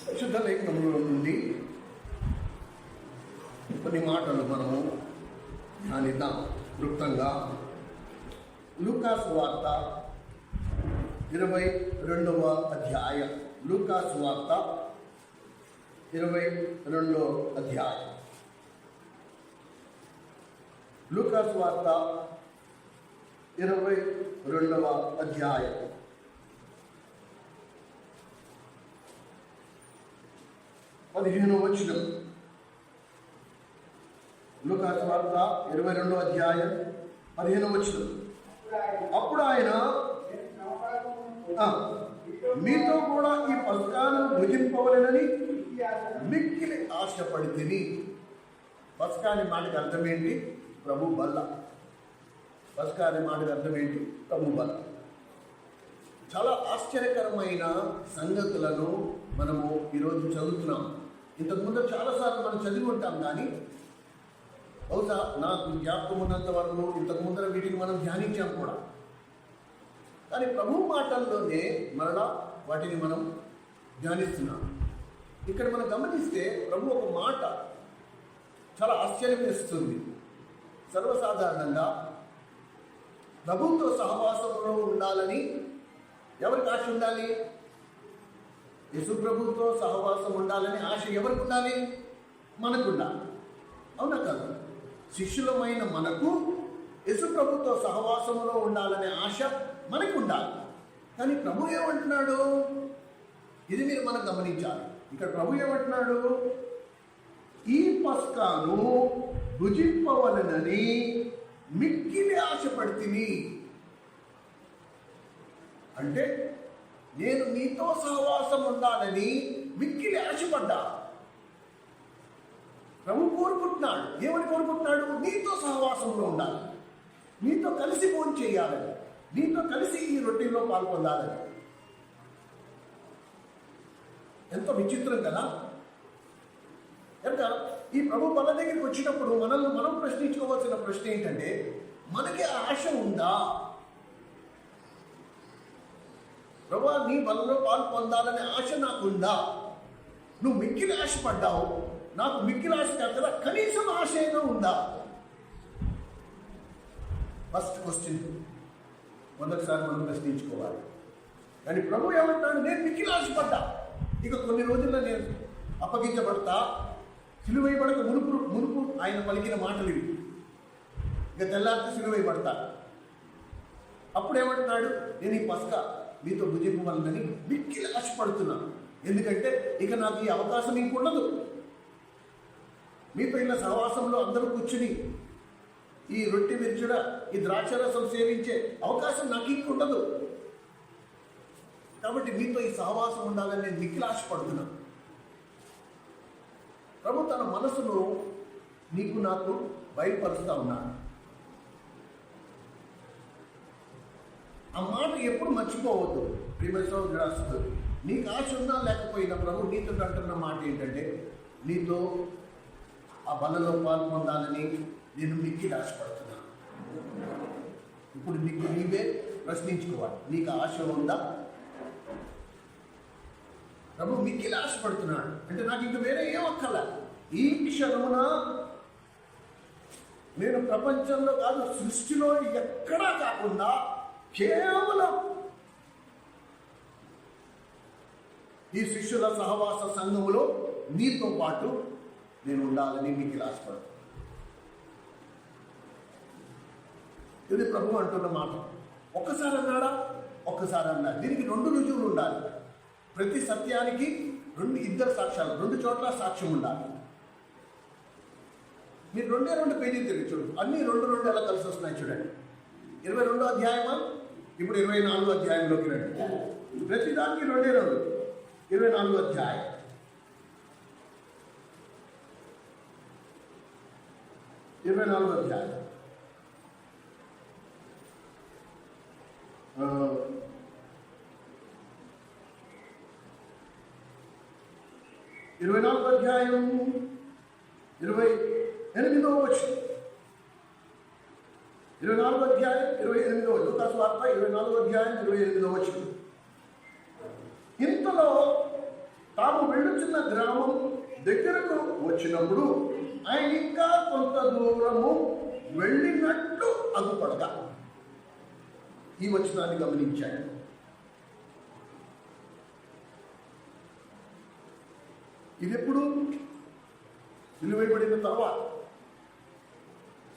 పరిశుద్ధ లేఖనములో నుండి కొన్ని మాటలు మనము ధ్యానిద్దాం. క్లుప్తంగా లూకాసు వార్త 22వ అధ్యాయం. లూకాసు వార్త 22వ అధ్యాయం. లూకాసు వార్త 22వ అధ్యాయం. పదిహేను వచనం. లూకాసు వార్త 22వ అధ్యాయం 15వ వచనం. అప్పుడు ఆయన మీతో కూడా ఈ పస్కాను భుజింపవలెనని మిక్కిలి ఆశపడి తిని. పస్కా అనే మాటకి అర్థం ఏంటి? ప్రభు బల్ల. పస్కా అనే మాటకి అర్థం ఏంటి? ప్రభు బల్ల. చాలా ఆశ్చర్యకరమైన సంగతులను మనము ఈరోజు చదువుతున్నాం. ఇంతకుముందు చాలాసార్లు మనం చదివి ఉంటాం, కానీ బహుశా నాకు జ్ఞాపకం ఉన్నంత వరకు ఇంతకుముందర వీటిని మనం ధ్యానించాం కూడా. కానీ ప్రభు మాటల్లోనే మరలా వాటిని మనం ధ్యానిస్తున్నాం. ఇక్కడ మనం గమనిస్తే ప్రభు ఒక మాట చాలా ఆశ్చర్యం వేస్తుంది. సర్వసాధారణంగా ప్రభుతో సహవాసంలో ఉండాలని ఎవరికి ఆశ ఉండాలి? యేసు ప్రభుతో సహవాసం ఉండాలని ఆశ ఎవరికి ఉండాలి? మనకు ఉండాలి. అవునా కాదు? శిష్యులమైన మనకు యేసు ప్రభుతో సహవాసంలో ఉండాలనే ఆశ మనకు ఉండాలి. కానీ ప్రభు ఏమంటున్నాడు? ఇది మీరు మనం గమనించాలి. ఇక్కడ ప్రభు ఏమంటున్నాడు? ఈ పస్కాను భుజింపవలనని మిక్కిలి ఆశపడితిని. అంటే నేను నీతో సహవాసం ఉండాలని మిక్కిలి ఆశపడ్డా. ప్రభు కోరుకుంటున్నాడు. ఏమని కోరుకుంటున్నాడు? నీతో సహవాసంలో ఉండాలి, నీతో కలిసి భోజనం చేయాలని, నీతో కలిసి ఈ రొట్టెలో పాల్పొందాలని. ఎంత విచిత్రం కదా! కనుక ఈ ప్రభు బల్ల దగ్గరికి వచ్చినప్పుడు మనం ప్రశ్నించుకోవాల్సిన ప్రశ్న ఏంటంటే, మనకి ఆశ ఉందా? ప్రభు నీ బలలో పాలు పొందాలనే ఆశ నాకుందా? నువ్వు మిక్కిలి ఆశపడ్డావు, నాకు మిక్కిలి ఆశ కాదు కదా, కనీసం ఆశ అయినా ఉందా? ఫస్ట్ క్వశ్చన్ మొదటిసారి మనం ప్రశ్నించుకోవాలి. కానీ ప్రభు ఏమంటాడు? నేను మిక్కిలి ఆశపడ్డా, ఇక కొన్ని రోజుల్లో నేను అప్పగించబడతా. సిలువైపడక మునుపు ఆయన పలికిన మాటలు ఇవి. ఇక తెల్లారితే సిలువైపడతా. అప్పుడు ఏమంటున్నాడు? నేను ఈ పస్కా మీతో భుజింపవలనని మిక్కిలి ఆశపడుతున్నాను. ఎందుకంటే ఇక నాకు ఈ అవకాశం ఇంకుండదు. మీతో ఇలా సహవాసంలో అందరూ కూర్చుని ఈ రొట్టె విరుచుడ, ఈ ద్రాక్షరసం సేవించే అవకాశం నాకు ఇంకుండదు. కాబట్టి మీతో ఈ సహవాసం ఉండాలని నేను మిక్కిలి ఆశపడుతున్నాను. ప్రభు తన మనసును నీకు నాకు బయలుపరుస్తా ఉన్నాడు. ఆ మాట ఎప్పుడు మర్చిపోవద్దు. ప్రియమైన సహోదరుడు, నీకు ఆశ ఉన్నా లేకపోయినా ప్రభు నీతో అంటున్న మాట ఏంటంటే, నీతో ఆ బలలో పాల్పొందాలని నేను మిక్కిలి ఆశపడుతున్నాను. ఇప్పుడు నీవే ప్రశ్నించుకోవాలి, నీకు ఆశ ఉందా? ప్రభు మిక్కిలి ఆశపడుతున్నాడు. అంటే నాకు ఇంక వేరే ఏం అక్కర్లా. ఈ క్షణమున నేను ప్రపంచంలో కాదు, సృష్టిలో ఎక్కడా కాకుండా కేవలం ఈ శిష్యుల సహవాస సంఘములో నీతో పాటు నేను ఉండాలని మిక్కిలి ఆశపడుతున్నాను. ఇది ప్రభు అంటున్న మాట. ఒక్కసారి అన్నాడా? ఒక్కసారి అన్నాడు. దీనికి 2 రుజువులు ఉండాలి. ప్రతి సత్యానికి ఇద్దరు సాక్ష్యాలు, 2 చోట్ల సాక్ష్యం ఉండాలి. మీరు 2 పేజీలు తిరిగి చూడండి. అన్ని 2 ఎలా కలిసి వస్తున్నాయి చూడండి. 22వ అధ్యాయమా, ఇప్పుడు 24వ అధ్యాయంలోకి రండి. ప్రతిదానికి 2 24వ అధ్యాయం. అధ్యాయం 24వ అధ్యాయం 28వ వచనం. 24వ అధ్యాయం 28వ లూకాసు వార్త 24వ అధ్యాయం 28వ వచనం. ఇంతలో తాము వెళ్ళుచున్న గ్రామం దగ్గరకు వచ్చినప్పుడు ఆయన ఇంకా కొంత దూరము వెళ్ళినట్లు అగుపడగా ఈ వచనాన్ని గమనించాడు. ఇది ఎప్పుడు? సిలువైబడిన తర్వాత.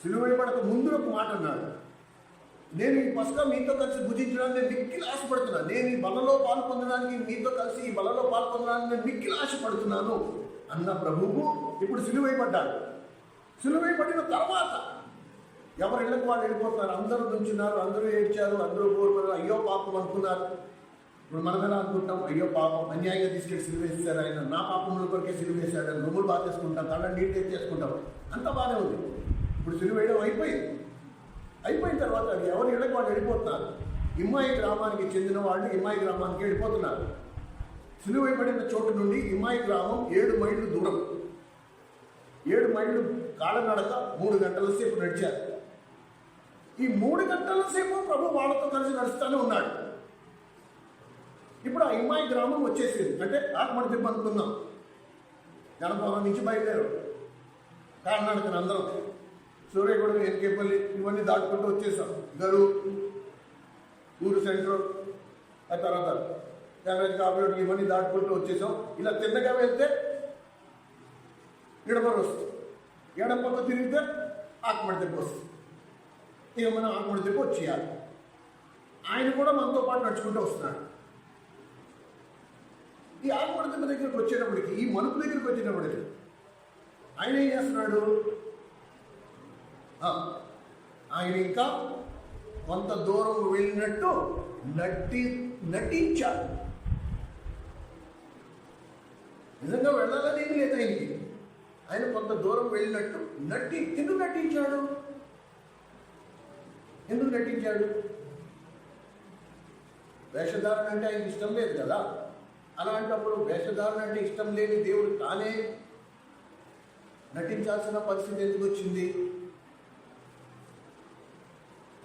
సిలువైబడక ముందు ఒక మాట అన్నాడు, నేను ఈ పస్కా మీతో కలిసి భుజించడానికి నేను మిక్కిలి ఆశపడుతున్నాను. నేను ఈ బలలో పాల్పొందడానికి, మీతో కలిసి ఈ బలలో పాల్పొందడానికి నేను మిక్కిలి ఆశపడుతున్నాను అన్న ప్రభువు ఇప్పుడు సిలువైబడ్డాడు. సిలువైబడిన తర్వాత ఎవరి ఇళ్ళకు వాళ్ళు వెళ్ళిపోతున్నారు. అందరూ నుంచున్నారు, అందరూ ఏడ్చారు, అందరూ కోరుకున్నారు, అయ్యో పాపం అనుకున్నారు. ఇప్పుడు మనం ఎలా అనుకుంటాం? అయ్యో పాపం, అన్యాయంగా తీసుకెళ్ళి సిలువేస్తారు, ఆయన నా పాపముల కొరకే సిలువేశాడు అని రొమ్ములు బాగా చేసుకుంటాం, కళ్ళని నీట్ చేసుకుంటాం, అంత బాగానే ఉంది. ఇప్పుడు సిలువేయడం అయిపోయిన తర్వాత అది ఎవరి ఇళ్ళకి వాళ్ళు వెళ్ళిపోతున్నారు. ఇమ్మాయి గ్రామానికి చెందిన వాళ్ళు ఇమ్మాయి గ్రామానికి వెళ్ళిపోతున్నారు. సిలువైబడిన చోటు నుండి ఇమ్మాయి గ్రామం 7 మైళ్ళు దూరం. 7 మైళ్ళు కాళ్ళనడక 3 గంటల సేపు నడిచారు. ఈ 3 గంటల సేపు ప్రభు వాళ్ళతో కలిసి నడుస్తూనే ఉన్నాడు. ఇప్పుడు ఆ ఇమ్మాయి గ్రామం వచ్చేసింది. అంటే ఆత్మడి దిబ్బ అనుకుందాం. గణపవరం నుంచి బయలుదేరు కాళ్ళనడకని అందరం సూర్యగూడెం, ఎన్కేపల్లి ఇవన్నీ దాటుకుంటూ వచ్చేసాం. గరు ఊరు సెంటర్, ఆ తర్వాత డ్యామేజ్ కాపరేట్లు ఇవన్నీ దాటుకుంటూ వచ్చేసాం. ఇలా తిన్నగా వెళ్తే ఎడమరు వస్తుంది, ఎడమ పక్క తిరిగితే ఆకుమడి దెబ్బ వస్తుంది. ఇక మనం ఆకుమడి దెబ్బ వచ్చేయాలి. ఆయన కూడా మనతో పాటు నడుచుకుంటూ వస్తున్నాడు. ఈ ఆకుమడి దెబ్బ దగ్గరికి వచ్చేటప్పటికి, ఈ మలుపు దగ్గరికి వచ్చేటప్పటికి ఆయన ఏం చేస్తున్నాడు? ఆయన ఇంకా కొంత దూరం వెళ్ళినట్టు నటించాడు. నిజంగా వెళ్ళాలని ఏమి లేదు ఆయనకి. ఆయన కొంత దూరం వెళ్ళినట్టు ఎందుకు నటించాడు? వేషధారణ అంటే ఆయనకి ఇష్టం లేదు కదా. అలాంటప్పుడు వేషధారణ అంటే ఇష్టం లేని దేవుడు తానే నటించాల్సిన పరిస్థితి ఎందుకు వచ్చింది?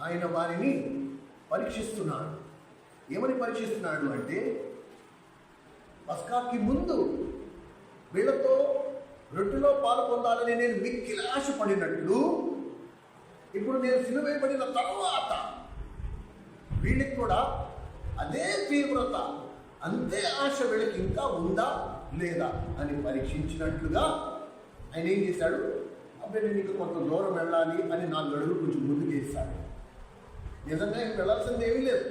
ఆయన వారిని పరీక్షిస్తున్నాడు. ఏమని పరీక్షిస్తున్నాడు అంటే, పస్కాకి ముందు వీళ్ళతో రొట్టెలో పాలు పొందాలని నేను మిక్కిలి ఆశపడినట్లు, ఇప్పుడు నేను సిలువేయబడిన తర్వాత వీళ్ళకి కూడా అదే తీవ్రత, అంతే ఆశ వీళ్ళకి ఇంకా ఉందా లేదా అని పరీక్షించినట్లుగా ఆయన ఏం చేశాడు? అబ్బాయి నేను ఇంకా కొంత దూరం వెళ్ళాలి అని 4 అడుగులు కొంచెం ముందుకు వేశాడు. నిజంగా ఆయన వెళ్ళాల్సింది ఏమీ లేదు.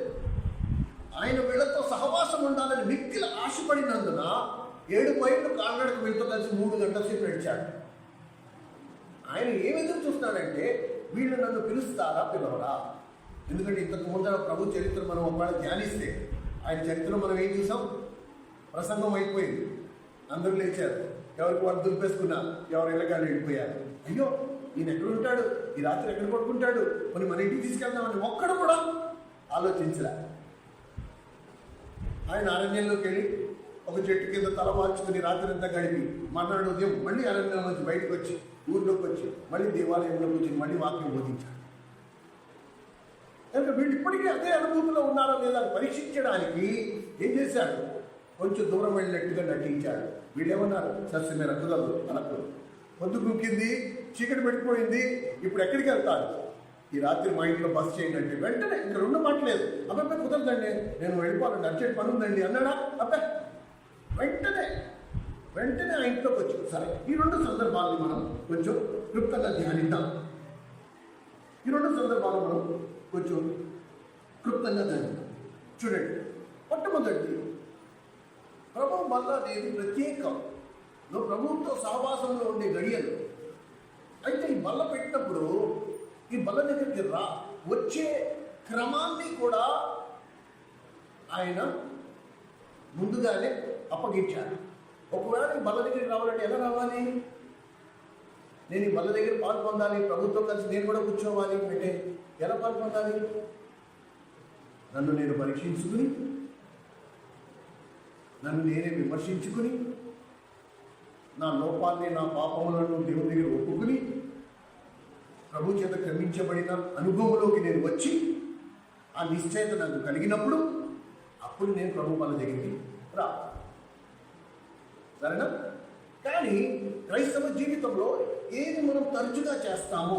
ఆయన వీళ్ళతో సహవాసం ఉండాలని మిక్కిలి ఆశపడినందున 7 మైళ్ళు కాళ్ళనడక వీళ్ళతో కలిసి 3 గంటల సేపు నడిచాడు. ఆయన ఏమి ఎదురు చూస్తున్నాడంటే, వీళ్ళు నన్ను పిలుస్తారా పిలవరా? ఎందుకంటే ఇంతకు ముందర ప్రభు చరిత్ర మనం ఒకవేళ ధ్యానిస్తే, ఆయన చరిత్ర మనం ఏం చూసాం? ప్రసంగం అయిపోయింది, అందరూ లేచారు, ఎవరికి వాళ్ళు దులిపేసుకున్నారు, ఎవరు ఇళ్ళగాళ్ళు వెళ్ళిపోయారు. అయ్యో ఈయన ఎక్కడ ఉంటాడు, ఈ రాత్రి ఎక్కడ పడుకుంటాడు, కొన్ని మన ఇంటికి తీసుకెళ్దామని ఒక్కడు కూడా ఆలోచించలే. ఆయన అరణ్యంలోకి వెళ్ళి ఒక చెట్టు కింద తల మార్చుకుని రాత్రి అంతా గడిపి మర్నాడు ఉదయం మళ్ళీ అరణ్యం నుంచి బయటకు వచ్చి ఊరిలోకి వచ్చి మళ్ళీ దేవాలయంలోకి వచ్చి మళ్ళీ వాక్యం బోధించాడు. కనుక వీళ్ళు ఇప్పటికీ అదే అనుభూతిలో ఉన్నారో లేదా పరీక్షించడానికి ఏం చేశాడు? కొంచెం దూరం వెళ్ళినట్టుగా నటించాడు. వీళ్ళేమన్నారు? సస్యమేర కుదరదు, అనకు పొద్దు గుంకింది, చీకటి పడిపోయింది, ఇప్పుడు ఎక్కడికి వెళ్తాడు? ఈ రాత్రి మా ఇంట్లో బస్ చేయండి అంటే వెంటనే ఇంకా 2 మాటలేదు. అబ్బాయి కుదరదండి, నేను వెళ్ళిపోవాలండి, అర్జెంట్ పని ఉందండి అన్నాడా? అబ్బాయి వెంటనే ఆ ఇంట్లోకి వచ్చి. సరే, ఈ 2 సందర్భాలను మనం కొంచెం క్లుప్తంగా ధ్యానిద్దాం. చూడండి, మొట్టమొదటి ప్రభువు మళ్ళా అనేది ప్రత్యేకం. నువ్వు ప్రభువుతో సహవాసంలో ఉండే గడియలు. అయితే ఈ బల్ల పెట్టినప్పుడు ఈ బల్ల దగ్గరికి వచ్చే క్రమాన్ని కూడా ఆయన ముందుగానే అప్పగించాడు. ఒకవేళ ఈ బల్ల దగ్గరికి రావాలంటే ఎలా రావాలి? నేను ఈ బల్ల దగ్గర పాలు పొందాలి, ప్రభుత్వం కలిసి నేను కూడా కూర్చోవాలి అంటే ఎలా పాలు పొందాలి? నన్ను నేను పరీక్షించుకుని, నన్ను నేనే విమర్శించుకుని, నా లోపాన్ని, నా పాపములను దేవుని దగ్గర ఒప్పుకుని, ప్రభు చేత క్షమించబడిన అనుభవంలోకి నేను వచ్చి ఆ నిశ్చయత నాకు కలిగినప్పుడు అప్పుడు నేను ప్రభు వాళ్ళ దగ్గరికి రా. సరేనా? కానీ క్రైస్తవ జీవితంలో ఏది మనం తరచుగా చేస్తామో,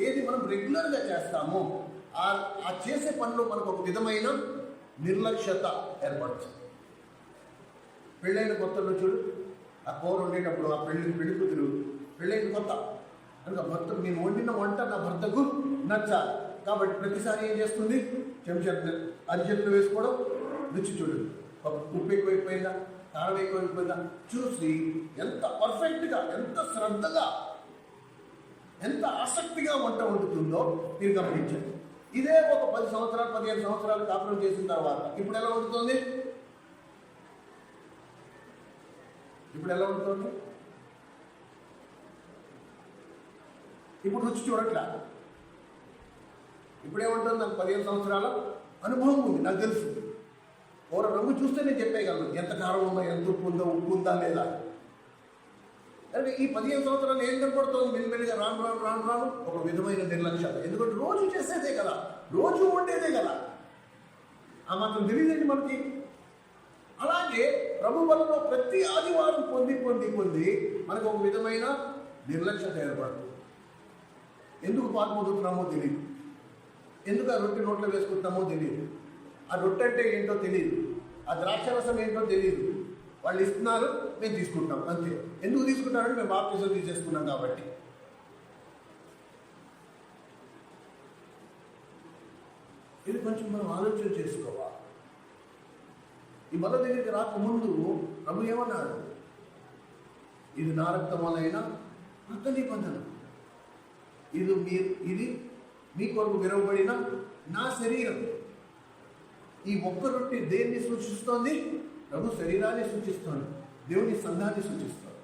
ఏది మనం రెగ్యులర్గా చేస్తామో, ఆ చేసే పనిలో మనకు ఒక విధమైన నిర్లక్ష్యత ఏర్పడుతుంది. పెళ్ళైన కొత్తలో చూడు, ఆ కూర వండేటప్పుడు ఆ పెళ్లి కూతురు పెళ్ళైన కొత్త కనుక భర్త నేను వండిన వంట నా భర్తకు నచ్చాలి కాబట్టి ప్రతిసారి ఏం చేస్తుంది, చెంచా అరిచేతులు వేసుకోవడం, రుచి చూడు, ఉప్పు ఎక్కువైపోయిందా, కారం ఎక్కువైపోయిందా చూసి ఎంత పర్ఫెక్ట్గా, ఎంత శ్రద్ధగా, ఎంత ఆసక్తిగా వంట వండుతుందో మీరు గమనించండి. ఇదే ఒక 10 సంవత్సరాలు 15 సంవత్సరాలు కాపురం చేసిన తర్వాత ఇప్పుడు ఎలా వండుతుంది? ఇప్పుడు రుచి చూడట్లా. ఇప్పుడేమంటుంది, నాకు 15 సంవత్సరాల అనుభవం ఉంది, నాకు తెలుసు. కూర రంగు చూస్తే నేను చెప్పేయగలను ఎంత కారం ఉందో, ఎంత ఉప్పు ఉందా లేదా. అంటే ఈ 15 సంవత్సరాలు ఏం కనపడుతుంది? మెల్లిమెల్లిగా రాను ఒక విధమైన నిర్లక్ష్యం. ఎందుకంటే రోజు చేసేదే కదా, రోజు ఉండేదే కదా, ఆ మాత్రం తెలియదండి మనకి. అలాగే ప్రభు వలలో ప్రతి ఆదివారం పొంది మనకు ఒక విధమైన నిర్లక్ష్యత ఏర్పడుతుంది. ఎందుకు పాలు పొందుతున్నామో తెలియదు, ఎందుకు ఆ రొట్టె నోట్లో వేసుకుంటున్నామో తెలియదు, ఆ రొట్టె అంటే ఏంటో తెలియదు, ఆ ద్రాక్షరసం ఏంటో తెలియదు. వాళ్ళు ఇస్తున్నారు, మేము తీసుకుంటాం అంతే. ఎందుకు తీసుకుంటారంటే మేము బాప్తిజం తీసేసుకున్నాం కాబట్టి. ఇది కొంచెం మనం ఆలోచన చేసుకోవాలి. ఈ బల దగ్గరికి రాకముందు ప్రభు ఏమన్నాడు? ఇది నా రక్తం వలన కొత్త నిబంధన, ఇది మీ కొరకు విరవబడిన నా శరీరం. ఈ ఒక్క రొట్టె దేన్ని సూచిస్తోంది? ప్రభు శరీరాన్ని సూచిస్తోంది, దేవుని సంఘాన్ని సూచిస్తోంది.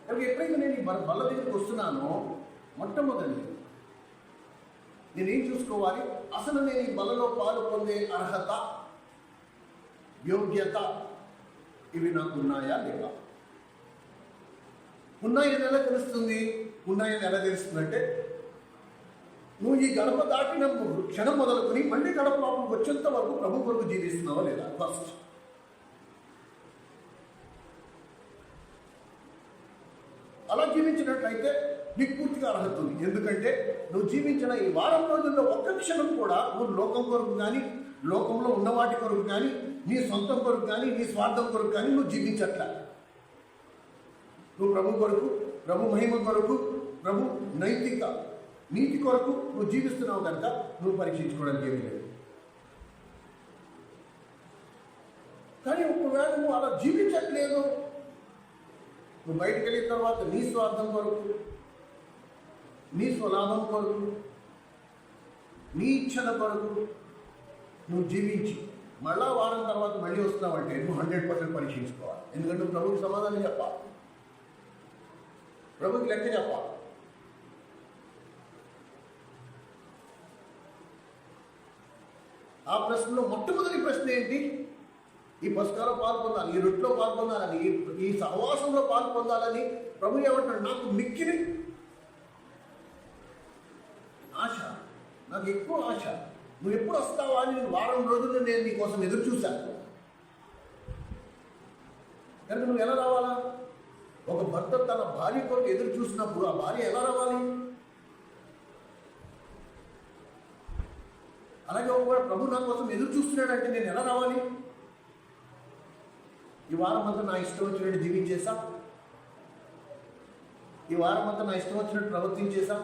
కాబట్టి ఎప్పుడైతే నేను ఈ బల్ల దగ్గరికి వస్తున్నానో మొట్టమొదటి నేనేం చూసుకోవాలి? అసలు నేను ఈ బలలో పాలు పొందే అర్హత, యోగ్యత ఇవి నాకు ఉన్నాయా లేవా? ఉన్నాయని ఎలా తెలుస్తుంది? ఉన్నాయని ఎలా తెలుస్తుందంటే, నువ్వు ఈ గడప దాటిన క్షణం మొదలుకొని మళ్ళీ గడప లోపలికి వచ్చేంత వరకు ప్రభు కొరకు జీవిస్తున్నావా లేదా? ఫస్ట్ అలా జీవించినట్లయితే నీకు పూర్తిగా అర్హత ఉంది. ఎందుకంటే నువ్వు జీవించిన ఈ వారం రోజుల్లో ఒక్క క్షణం కూడా నువ్వు లోకం కొరకు కానీ, లోకంలో ఉన్న వాటి కొరకు కానీ, నీ సొంతం కొరకు కానీ, నీ స్వార్థం కొరకు కానీ నువ్వు జీవించట్లా. నువ్వు ప్రభు కొరకు, ప్రభు మహిమ కొరకు, ప్రభు నైతిక నీతి కొరకు నువ్వు జీవిస్తున్నావు కనుక నువ్వు పరీక్షించుకోవడానికి ఏమీ లేదు. కానీ ఒకవేళ నువ్వు అలా జీవించట్లేదు, నువ్వు బయటకు వెళ్ళిన తర్వాత నీ స్వార్థం కొరకు, నీ స్వలాభం కొరకు, నీ ఇచ్ఛల కొరకు నువ్వు జీవించి మళ్ళా వారం తర్వాత మళ్ళీ వస్తున్నావంటే నువ్వు 100% పరీక్షించుకోవాలి. ఎందుకంటే ప్రభుకి సమాధానం చెప్పాలి, ప్రభుకి లెక్క చెప్పాలి. ఆ ప్రశ్నలో మొట్టమొదటి ప్రశ్న ఏంటి? ఈ పుస్తకాల్లో పాల్పొందాలి, ఈ రొట్టెలో పాల్పొందాలని, ఈ సహవాసంలో పాల్పొందాలని ప్రభు ఏమంటాడు? నాకు మిక్కిలి ఆశ, నాకు ఎక్కువ ఆశ. నువ్వు ఎప్పుడు వస్తావా అని నేను వారం రోజులు నేను నీ కోసం ఎదురు చూశాను. కనుక నువ్వు ఎలా రావాలా? ఒక భర్త తన భార్య కొరకు ఎదురు చూసినప్పుడు ఆ భార్య ఎలా రావాలి? అలాగే ఒకవేళ ప్రభు నా కోసం ఎదురు చూస్తున్నాడంటే నేను ఎలా రావాలి? ఈ వారం అంతా నా ఇష్టం వచ్చినట్టు జీవించేసా, ఈ వారం అంతా నా ఇష్టం వచ్చినట్టు ప్రవర్తించేసా,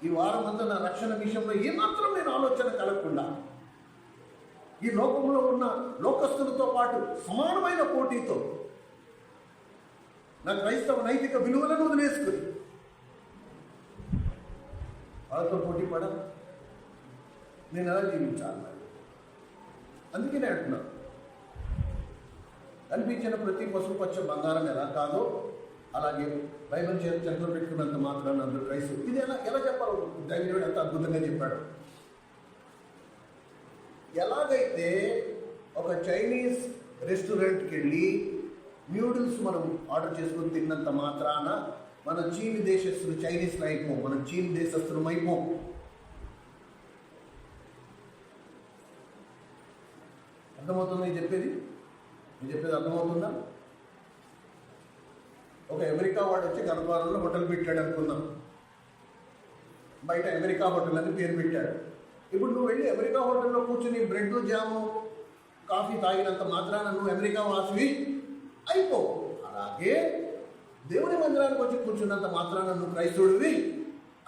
ఈ వారం అంతా నా రక్షణ విషయంలో ఏమాత్రం నేను ఆలోచన కలగకుండా ఈ లోకంలో ఉన్న లోకస్తులతో పాటు సమానమైన పోటీతో నా క్రైస్తవ నైతిక విలువలను వదిలేసుకుని వాళ్ళతో పోటీ పడ నేను ఎలా జీవించాలి? అందుకే నేను అంటున్నాను, కనిపించిన ప్రతి పశుపచ్చ బంగారం ఎలా కాదో అలాగే బైబిల్ చేతులు పెట్టుకున్నంత మాత్రాన్ని అందరూ క్రైస్తవులు. ఇది ఎలా చెప్పాలి? దైవజనుడు ఎంత అద్భుతంగా చెప్పాడు. ఎలాగైతే ఒక చైనీస్ రెస్టారెంట్కి వెళ్ళి న్యూడిల్స్ మనం ఆర్డర్ చేసుకుని తిన్నంత మాత్రాన మన చీన్ దేశస్తులు చైనీస్లు అయిపోం, మనం చీన్ దేశస్తులం అయిపోం. అర్థమవుతుందా నేను చెప్పేది అర్థమవుతుందా? ఒక అమెరికా వాడు వచ్చి గర్భవరంలో హోటల్ పెట్టాడు అనుకుందాం. బయట అమెరికా హోటల్ అని పేరు పెట్టాడు. ఇప్పుడు నువ్వు వెళ్ళి అమెరికా హోటల్లో కూర్చుని బ్రెడ్ జాము కాఫీ తాగినంత మాత్రాన నువ్వు అమెరికా వాసివి అయిపో. అలాగే దేవుని మందిరానికి వచ్చి కూర్చున్నంత మాత్రాన నువ్వు క్రైస్తవుడివి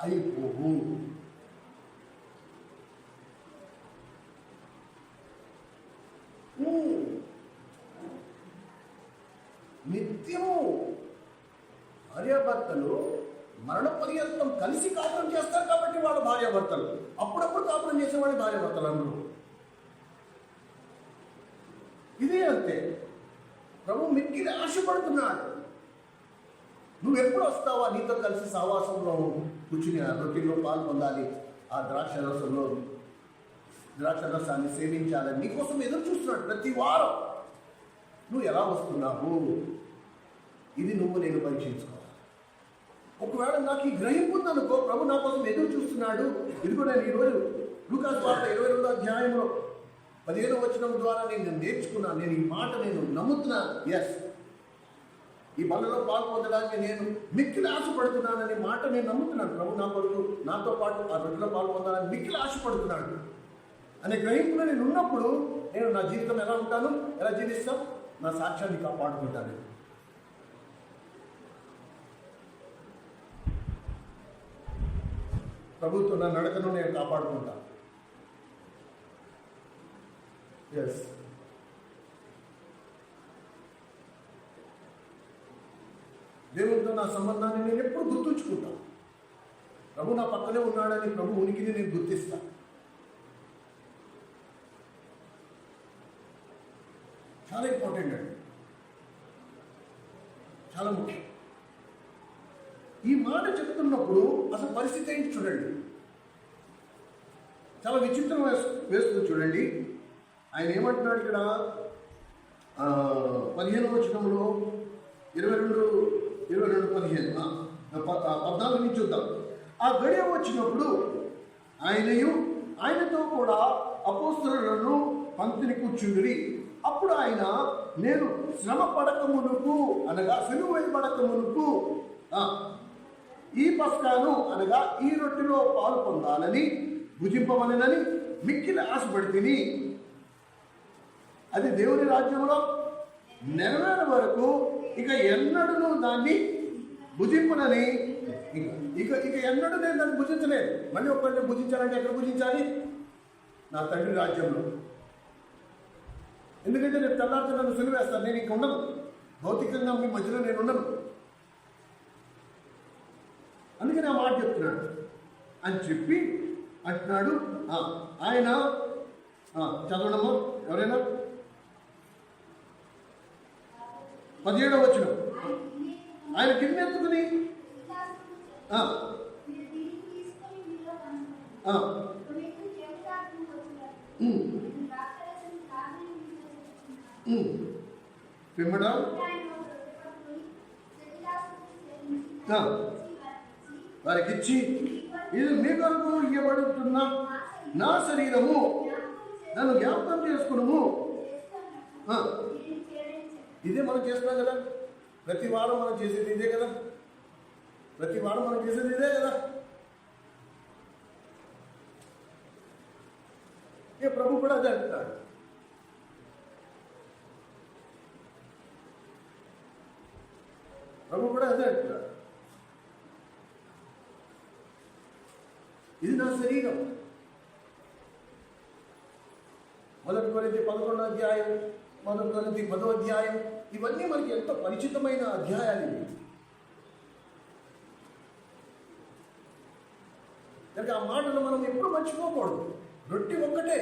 అయిపోవు. నిత్యము భార్యాభర్తలు మరణ పర్యంతం కలిసి కాపురం చేస్తారు కాబట్టి వాళ్ళ భార్యాభర్తలు. అప్పుడప్పుడు కాపురం చేసేవాళ్ళు భార్యాభర్తలు అందరూ. ఇదే అంతే. ప్రభు మిక్కిలి ఆశపడుతున్నాడు. నువ్వు ఎప్పుడు వస్తావా నీతో కలిసి సహవాసంలో కూర్చుని ఆ రొట్టెలో పాలు పొందాలి, ఆ ద్రాక్షరసాన్ని సేవించాలని నీకోసం ఎదురు చూస్తున్నాడు ప్రతి వారం. నువ్వు ఎలా వస్తున్నావు? ఇది నేను పరీక్షించుకోవాలి. ఒకవేళ నాకు ఈ గ్రహింపు ఉందనుకో, ప్రభు నా కోసం ఎదురు చూస్తున్నాడు. ఇదిగో నేను ఈరోజు లూకాసు వార్త 22వ అధ్యాయంలో 15వ వచనం ద్వారా నేను నేర్చుకున్నాను. నేను ఈ మాట నమ్ముతున్నాను. ఎస్, ఈ బలలో పాలు పొందడానికి నేను మిక్కిలి ఆశపడుతున్నాననే మాట నేను నమ్ముతున్నాను. ప్రభు నా కొరకు నాతో పాటు ఆ రొట్టెలో పాలు పొందాలని మిక్కిలి ఆశపడుతున్నాడు అనే గ్రహింపులో నేను ఉన్నప్పుడు నేను నా జీవితం ఎలా ఉంటాను, ఎలా జీవిస్తాను, నా సాక్ష్యాన్ని కాపాడుకుంటాను. ప్రభుత్వం నా నడకను నేను కాపాడుకుంటాను. ఎస్, దేవునితో నా సంబంధాన్ని నేను ఎప్పుడు గుర్తుంచుకుంటాను. ప్రభు నా పక్కనే ఉన్నాడని ప్రభు ఉనికిని నేను గుర్తిస్తాను. చాలా ఇంపార్టెంట్ అండి, చాలా ముఖ్యం. ఈ మాట చెప్తున్నప్పుడు అసలు పరిస్థితి ఏంటి చూడండి. చాలా విచిత్రం వేస్తుంది చూడండి. ఆయన ఏమంటున్నాడు ఇక్కడ 15వ వచనంలో 14 నుంచి చూద్దాం. ఆ గడియ వచ్చినప్పుడు ఆయనతో కూడా అపోస్తలులను పంక్తిని కూర్చుండిరి. అప్పుడు ఆయన, నేను శ్రమ పడకమునుపు అనగా సిలువ వేయబడకమునుపు ఈ పస్కాను అనగా ఈ రొట్టెలో పాలు పొందాలని భుజింపవలెనని మిక్కిలి ఆశపడి తిని, అది దేవుని రాజ్యంలో నెరవేరే వరకు ఇక ఎన్నడూ దాన్ని భుజింపనని. ఇక ఎన్నడూ నేను దాన్ని భుజించలేదు. మళ్ళీ ఒక్కరిని భుజించాలంటే ఎక్కడ భుజించాలి? నా తండ్రి రాజ్యంలో. ఎందుకంటే నేను తెల్లారితే నన్ను సిలువేస్తాను. నేను ఇంక ఉండను, భౌతికంగా మీ మధ్యలో నేను ఉండను. అందుకని ఆ మాట చెప్తున్నాడు అని చెప్పి అంటున్నాడు. ఆయన చదవడము ఎవరైనా 17వ వచనం. ఆయన కిన్నెత్తుకుని పిమ్మట వారికి ఇచ్చి, ఇది మీ కొరకు ఇవ్వబడుతున్న నా శరీరము, నన్ను జ్ఞాపకం చేసుకున్నాము. ఇదే మనం చేస్తున్నాం కదా, ప్రతి వారం మనం చేసేది ఇదే కదా, ఇక ప్రభు కూడా అదే అంటున్నాడు. ఇది నా శరీరం. 1 కొరింథీ 11వ అధ్యాయం, 1 కొరింథీ 10వ అధ్యాయం, ఇవన్నీ మనకి ఎంతో పరిచితమైన అధ్యాయాలు ఇవి. కనుక ఆ మాటలు మనం ఎప్పుడు మర్చిపోకూడదు. రొట్టె ఒక్కటే,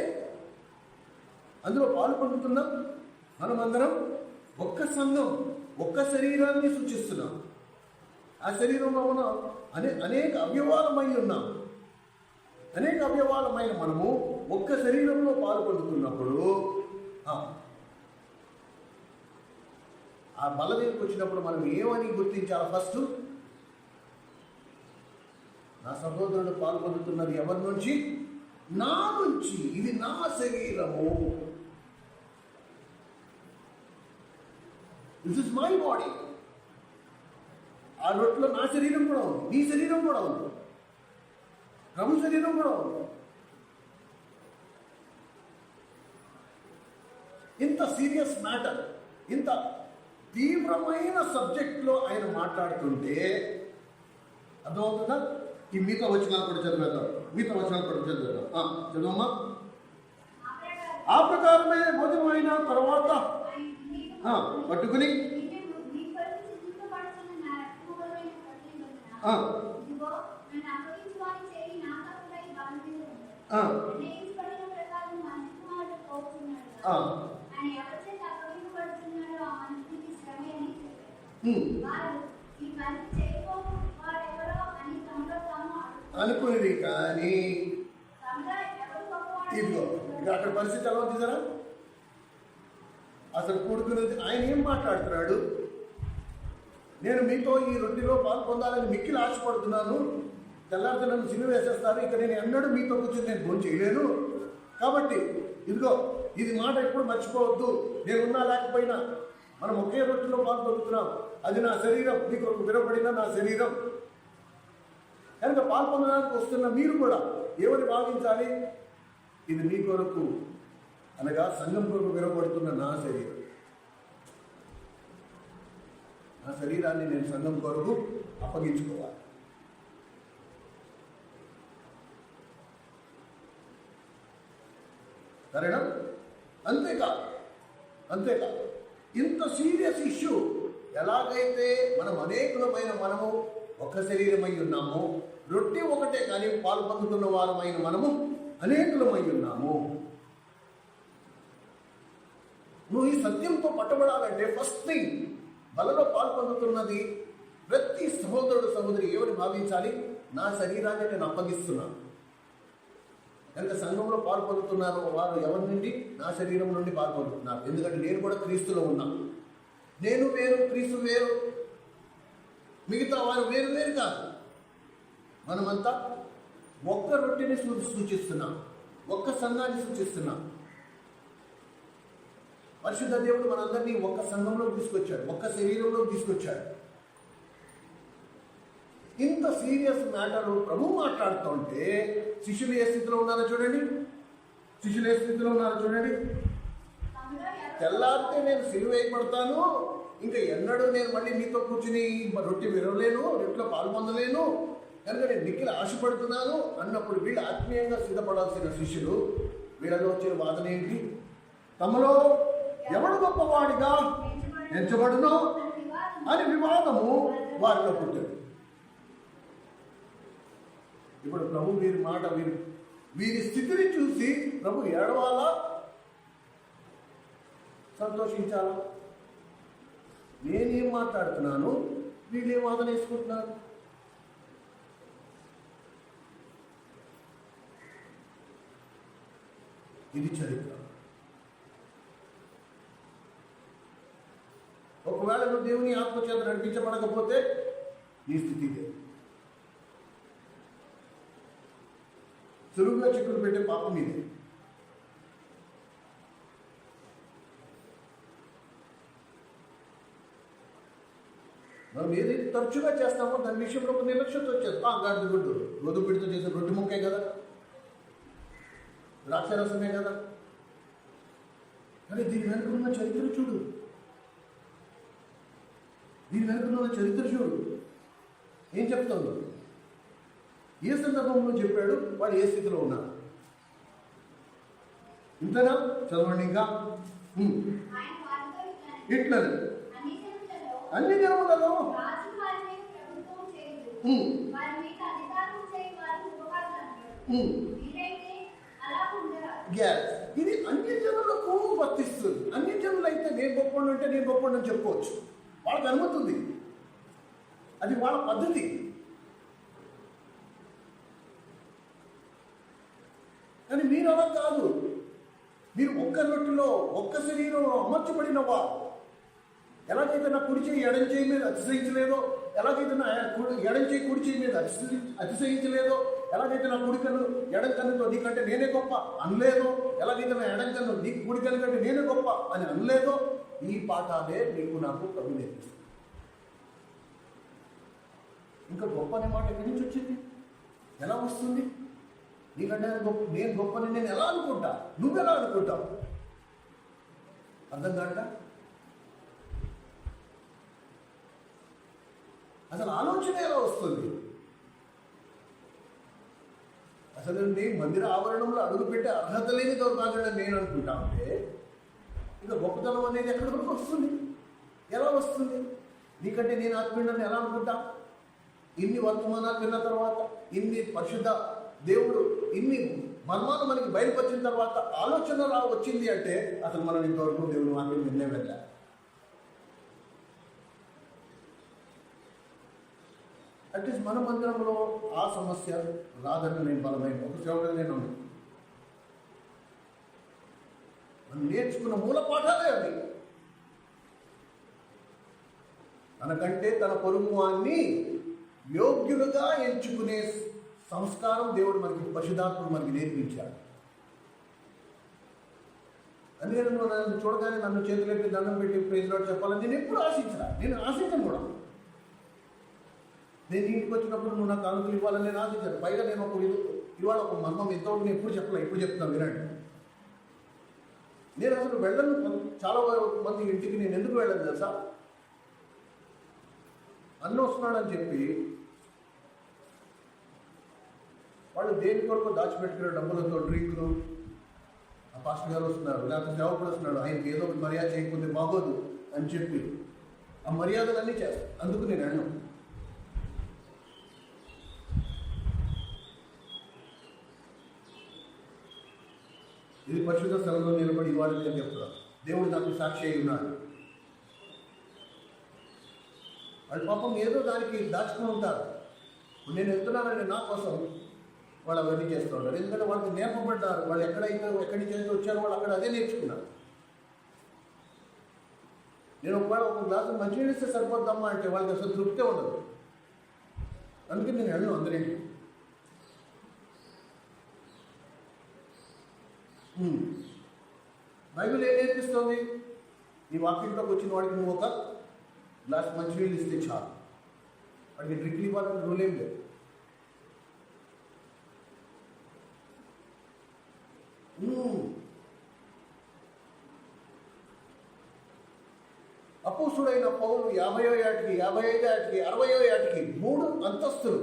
అందులో పాలు పొందుతున్నాం. మనమందరం ఒక్క సంఘం, ఒక్క శరీరాన్ని సూచిస్తున్నాం. ఆ శరీరంలో మనం అనేక అవయవాలమై ఉన్నాం. అనేక అవయవాలమైన మనము ఒక్క శరీరంలో పాలు పొందుతున్నప్పుడు ఆ బలదేవికి వచ్చినప్పుడు మనం ఏమని గుర్తించాలి? ఫస్ట్, నా సహోదరుడు పాలు పొందుతున్నది ఎవరి నుంచి? నా నుంచి. ఇది నా శరీరము. This is my body. ఆ రొట్టెలో నా శరీరం కూడా ఉంది, నీ శరీరం కూడా ఉంది, ప్రభు శరీరం కూడా ఉంది. ఇంత సీరియస్ మ్యాటర్, ఇంత తీవ్రమైన సబ్జెక్ట్లో ఆయన మాట్లాడుతుంటే అర్థమవుతుందా? ఈ మిగతా వచనాలు కూడా చదివేద్దాం, మిగతా వచనాలు కూడా చదివేద్దాం. చదవమ్మా. ఆ ప్రకారమే భోజనమైన తర్వాత పట్టుకుని అనుకునేది. కానీ ఇదిగో ఇక అక్కడ పరిస్థితి ఎలా ఉంది? అసలు కూడుకునేది ఆయన ఏం మాట్లాడుతున్నాడు? నేను మీతో ఈ రొట్టెలో పాల్పొందాలని మిక్కిలి ఆశపడుతున్నాను, తెల్లారితే నన్ను సిలువ వేసేస్తారు, ఇక నేను ఎన్నడూ మీతో కూర్చొని నేను భోజనం చేయలేను. కాబట్టి ఇదిగో ఇది మాట ఎప్పుడు మర్చిపోవద్దు, నేనున్నా లేకపోయినా మనం ఒకే రొట్టెలో పాల్పొందుతున్నాం, అది నా శరీరం, మీకు విరవబడిన నా శరీరం. కనుక పాల్పొందడానికి వస్తున్న మీరు కూడా ఏమని భావించాలి? ఇది మీ కొరకు, అనగా సంఘం కొరకు విరవబడుతున్న నా శరీరం. నా శరీరాన్ని నేను సంఘం కొరకు అప్పగించుకోవాలి. సరేనా? అంతేకాదు ఇంత సీరియస్ ఇష్యూ, ఎలాగైతే మనం అనేకులమైన మనము ఒక శరీరమై ఉన్నాము, రొట్టె ఒకటే కానీ పాల్పొందుతున్న వారమైన మనము అనేకులమై ఉన్నాము. నువ్వు ఈ సత్యంతో పట్టబడాలంటే ఫస్ట్ థింగ్, బలలో పాల్పొందుతున్నది ప్రతి సహోదరుడు సహోదరి ఏమని భావించాలి? నా శరీరాన్ని నేను అప్పగిస్తున్నాను. కనుక సంఘంలో పాల్పొందుతున్నారు వారు ఎవరి నుండి? నా శరీరం నుండి పాల్పొందుతున్నారు. ఎందుకంటే నేను కూడా క్రీస్తులో ఉన్నాను. నేను వేరు, క్రీస్తు వేరు, మిగతా వారు వేరు వేరు కాదు. మనమంతా ఒక్క రొట్టెని సూచిస్తున్నాం, ఒక్క సంఘాన్ని సూచిస్తున్నాం. పరిశుద్ధ దేవుడు మనందరినీ ఒక్క సంఘంలో తీసుకొచ్చాడు, ఒక్క శరీరంలో తీసుకొచ్చాడు. ఇంత సీరియస్ మ్యాటర్ ప్రభు మాట్లాడుతూ ఉంటే శిష్యులు ఏ స్థితిలో ఉన్నారో చూడండి. తెల్లారితే నేను సిలువ వేయబడతాను, ఇంకా ఎన్నడూ నేను మళ్ళీ మీతో కూర్చుని రొట్టె విరవలేను, రొట్టెలో పాల్పొందలేను, కనుక నేను మిక్కిలి ఆశపడుతున్నాను అన్నప్పుడు వీళ్ళు ఆత్మీయంగా సిద్ధపడాల్సిన శిష్యులు, వీళ్ళలో వచ్చిన వాదన ఏంటి? తమలో ఎవడు గొప్పవాడిగా ఎంచబడునో అని వివాదము వారిలో పుట్టింది. ఇప్పుడు ప్రభు వీరి స్థితిని చూసి ప్రభు ఏడవాలా, సంతోషించాలా? నేనేం మాట్లాడుతున్నాను, వీళ్ళేం వాదన వేసుకుంటున్నారు? ఇది చరిత్ర. ఒకవేళ నువ్వు దేవుని ఆత్మచేత నడిపించబడకపోతే నీ స్థితి ఇదే. సులువుగా చిక్కులు పెట్టే పాపం ఇదే. మనం ఏదైతే తరచుగా చేస్తామో దాని విషయంలో ఒక నిర్లక్ష్యంతో చేస్తాం. గాడిద గుడ్డు గోధుమ పిండితో చేసే రొట్టె ముక్కే కదా, ద్రాక్షరసమే కదా. కానీ దీని వెనుక ఉన్న చరిత్ర చూడు, ఏం చెప్తాడు? ఏ సందర్భంలో చెప్పాడు, వాడు ఏ స్థితిలో ఉన్నాడు? ఇంతనా? చదవండి ఇంకా. ఇట్లా అన్ని జనములలో ఇది అన్ని జనులకు వర్తిస్తుంది. అన్ని జనులు అయితే నేను గొప్పవాడు అంటే నేను గొప్పవాడు అని చెప్పుకోవచ్చు, వాళ్ళకి అనుమతి ఉంది, అది వాళ్ళ పద్ధతి. కానీ మీరు అలా కాదు. మీరు ఒక్క రొట్టెలో ఒక్క శరీరంలో అమర్చబడిన వారు. ఎలాగైతే నా కుడి చేయి ఎడం చేయి మీద అతిశయించలేదో, ఎలాగైతే నా ఎడం చేయి కుడి చేయి మీద అతిశయించలేదో, ఎలాగైతే నా కుడి కన్ను ఎడం కన్నుతో నీకంటే నేనే గొప్ప అనలేదో, ఎలాగైతే నా ఎడం కన్ను నీ కుడి కన్ను కంటే నేనే గొప్ప అని అనలేదో, ఈ పాఠాలే నీకు నాకు ప్రభు నేర్పిస్తుంది. ఇంకా గొప్ప అనే మాట ఎక్కడి నుంచి వచ్చింది? ఎలా వస్తుంది? నీకంటే నేను గొప్పని నేను ఎలా అనుకుంటా? నువ్వెలా అనుకుంటావు? అర్థం కాక అసలు ఆలోచన ఎలా వస్తుంది? అసలు నీ మందిర ఆవరణంలో అడుగుపెట్టే అర్హత లేని దౌర్భాగ్యం నేను అనుకుంటా ఉంటే ఇంకా గొప్పతనం అనేది ఎక్కడి వరకు వస్తుంది? ఎలా వస్తుంది? నీకంటే నేను ఆత్మీయుడని ఎలా అనుకుంటా? ఇన్ని వర్తమానాలు విన్న తర్వాత, ఇన్ని పరిశుద్ధ దేవుడు ఇన్ని మర్మాలు మనకి బయలుపరిచిన తర్వాత ఆలోచన రా వచ్చింది అంటే అసలు మనం ఇంతవరకు దేవుని వాక్యం విన్నే వెళ్ళా. అట్లీస్ట్ మన మందిరంలో ఆ సమస్య రాదని నేను బలమైన ఒక సేవగా నేను మనం నేర్చుకున్న మూల పాఠాలే అవి. తనకంటే తన పొరుగు వాన్ని యోగ్యులుగా ఎంచుకునే సంస్కారం దేవుడు మనకి పరిశుద్ధాత్ముడు మనకి నేర్పించాడు. అందుకని నన్ను చూడగానే నన్ను చేతులెట్టి దండం పెట్టి ప్రైజ్ లార్డ్ చెప్పాలని నేను ఎప్పుడు ఆశించరా. నేను ఆశించను కూడా. నేను ఇంటికి వచ్చినప్పుడు నువ్వు నాకు కానుకలు ఇవ్వాలని నేను ఆశించాను. పైగా నేను ఇవాళ ఒక మర్మం ఎంతవరకు నేను ఎప్పుడు చెప్పలే, ఇప్పుడు చెప్తున్నాను వినండి. నేను అసలు వెళ్ళను. చాలా మంది ఇంటికి నేను ఎందుకు వెళ్ళను తెలుసా? అన్న వస్తున్నాడని చెప్పి వాళ్ళు దేని కొరకు దాచిపెట్టుకునే డబ్బులతో డ్రింకులు, ఆ పాస్టర్ గారు వస్తున్నారు లేకపోతే సేవకుడు వస్తున్నాడు, ఆయనకి ఏదో ఒక మర్యాద చేయకపోతే బాగోదు అని చెప్పి ఆ మర్యాదలన్నీ చేస్తాను. అందుకు నేను వెళ్ళను. ఇది పరిశుద్ధ స్థలంలో నిలబడి ఇవాళ నేను చెప్తున్నాను. దేవుడు నాకు సాక్షి అయి ఉన్నాడు. వాళ్ళు పాపం ఏదో దానికి దాచుకుని ఉంటారు. నేను వెళ్తున్నానని నా కోసం వాళ్ళు అవన్నీ చేస్తూ ఉంటారు. ఎందుకంటే వాళ్ళకి నేర్పబడ్డారు. వాళ్ళు ఎక్కడి నుంచి వచ్చారో వాళ్ళు అక్కడ అదే నేర్చుకున్నారు. నేను ఒకవేళ ఒక గ్లాసు మంచినీళ్ళు ఇస్తే సరిపోద్దమ్మా అంటే వాళ్ళకి అసలు తృప్తే ఉండదు. అందుకే నేను వెళ్ళను అందరింటికి. బైబిల్ ఏం నేర్పిస్తుంది? నీ వాక్యంలోకి వచ్చిన వాడికి నువ్వు ఒక గ్లాస్ మంచినీళ్ళు ఇస్తే చాలు. వాడికి డ్రింక్ ఇవ్వాలని రూల్ ఏం లేదు. అపోస్తుడైన పౌలు 50వ ఏటికి, 55వ ఏటికి, 60వ ఏటికి 3 అంతస్తులు.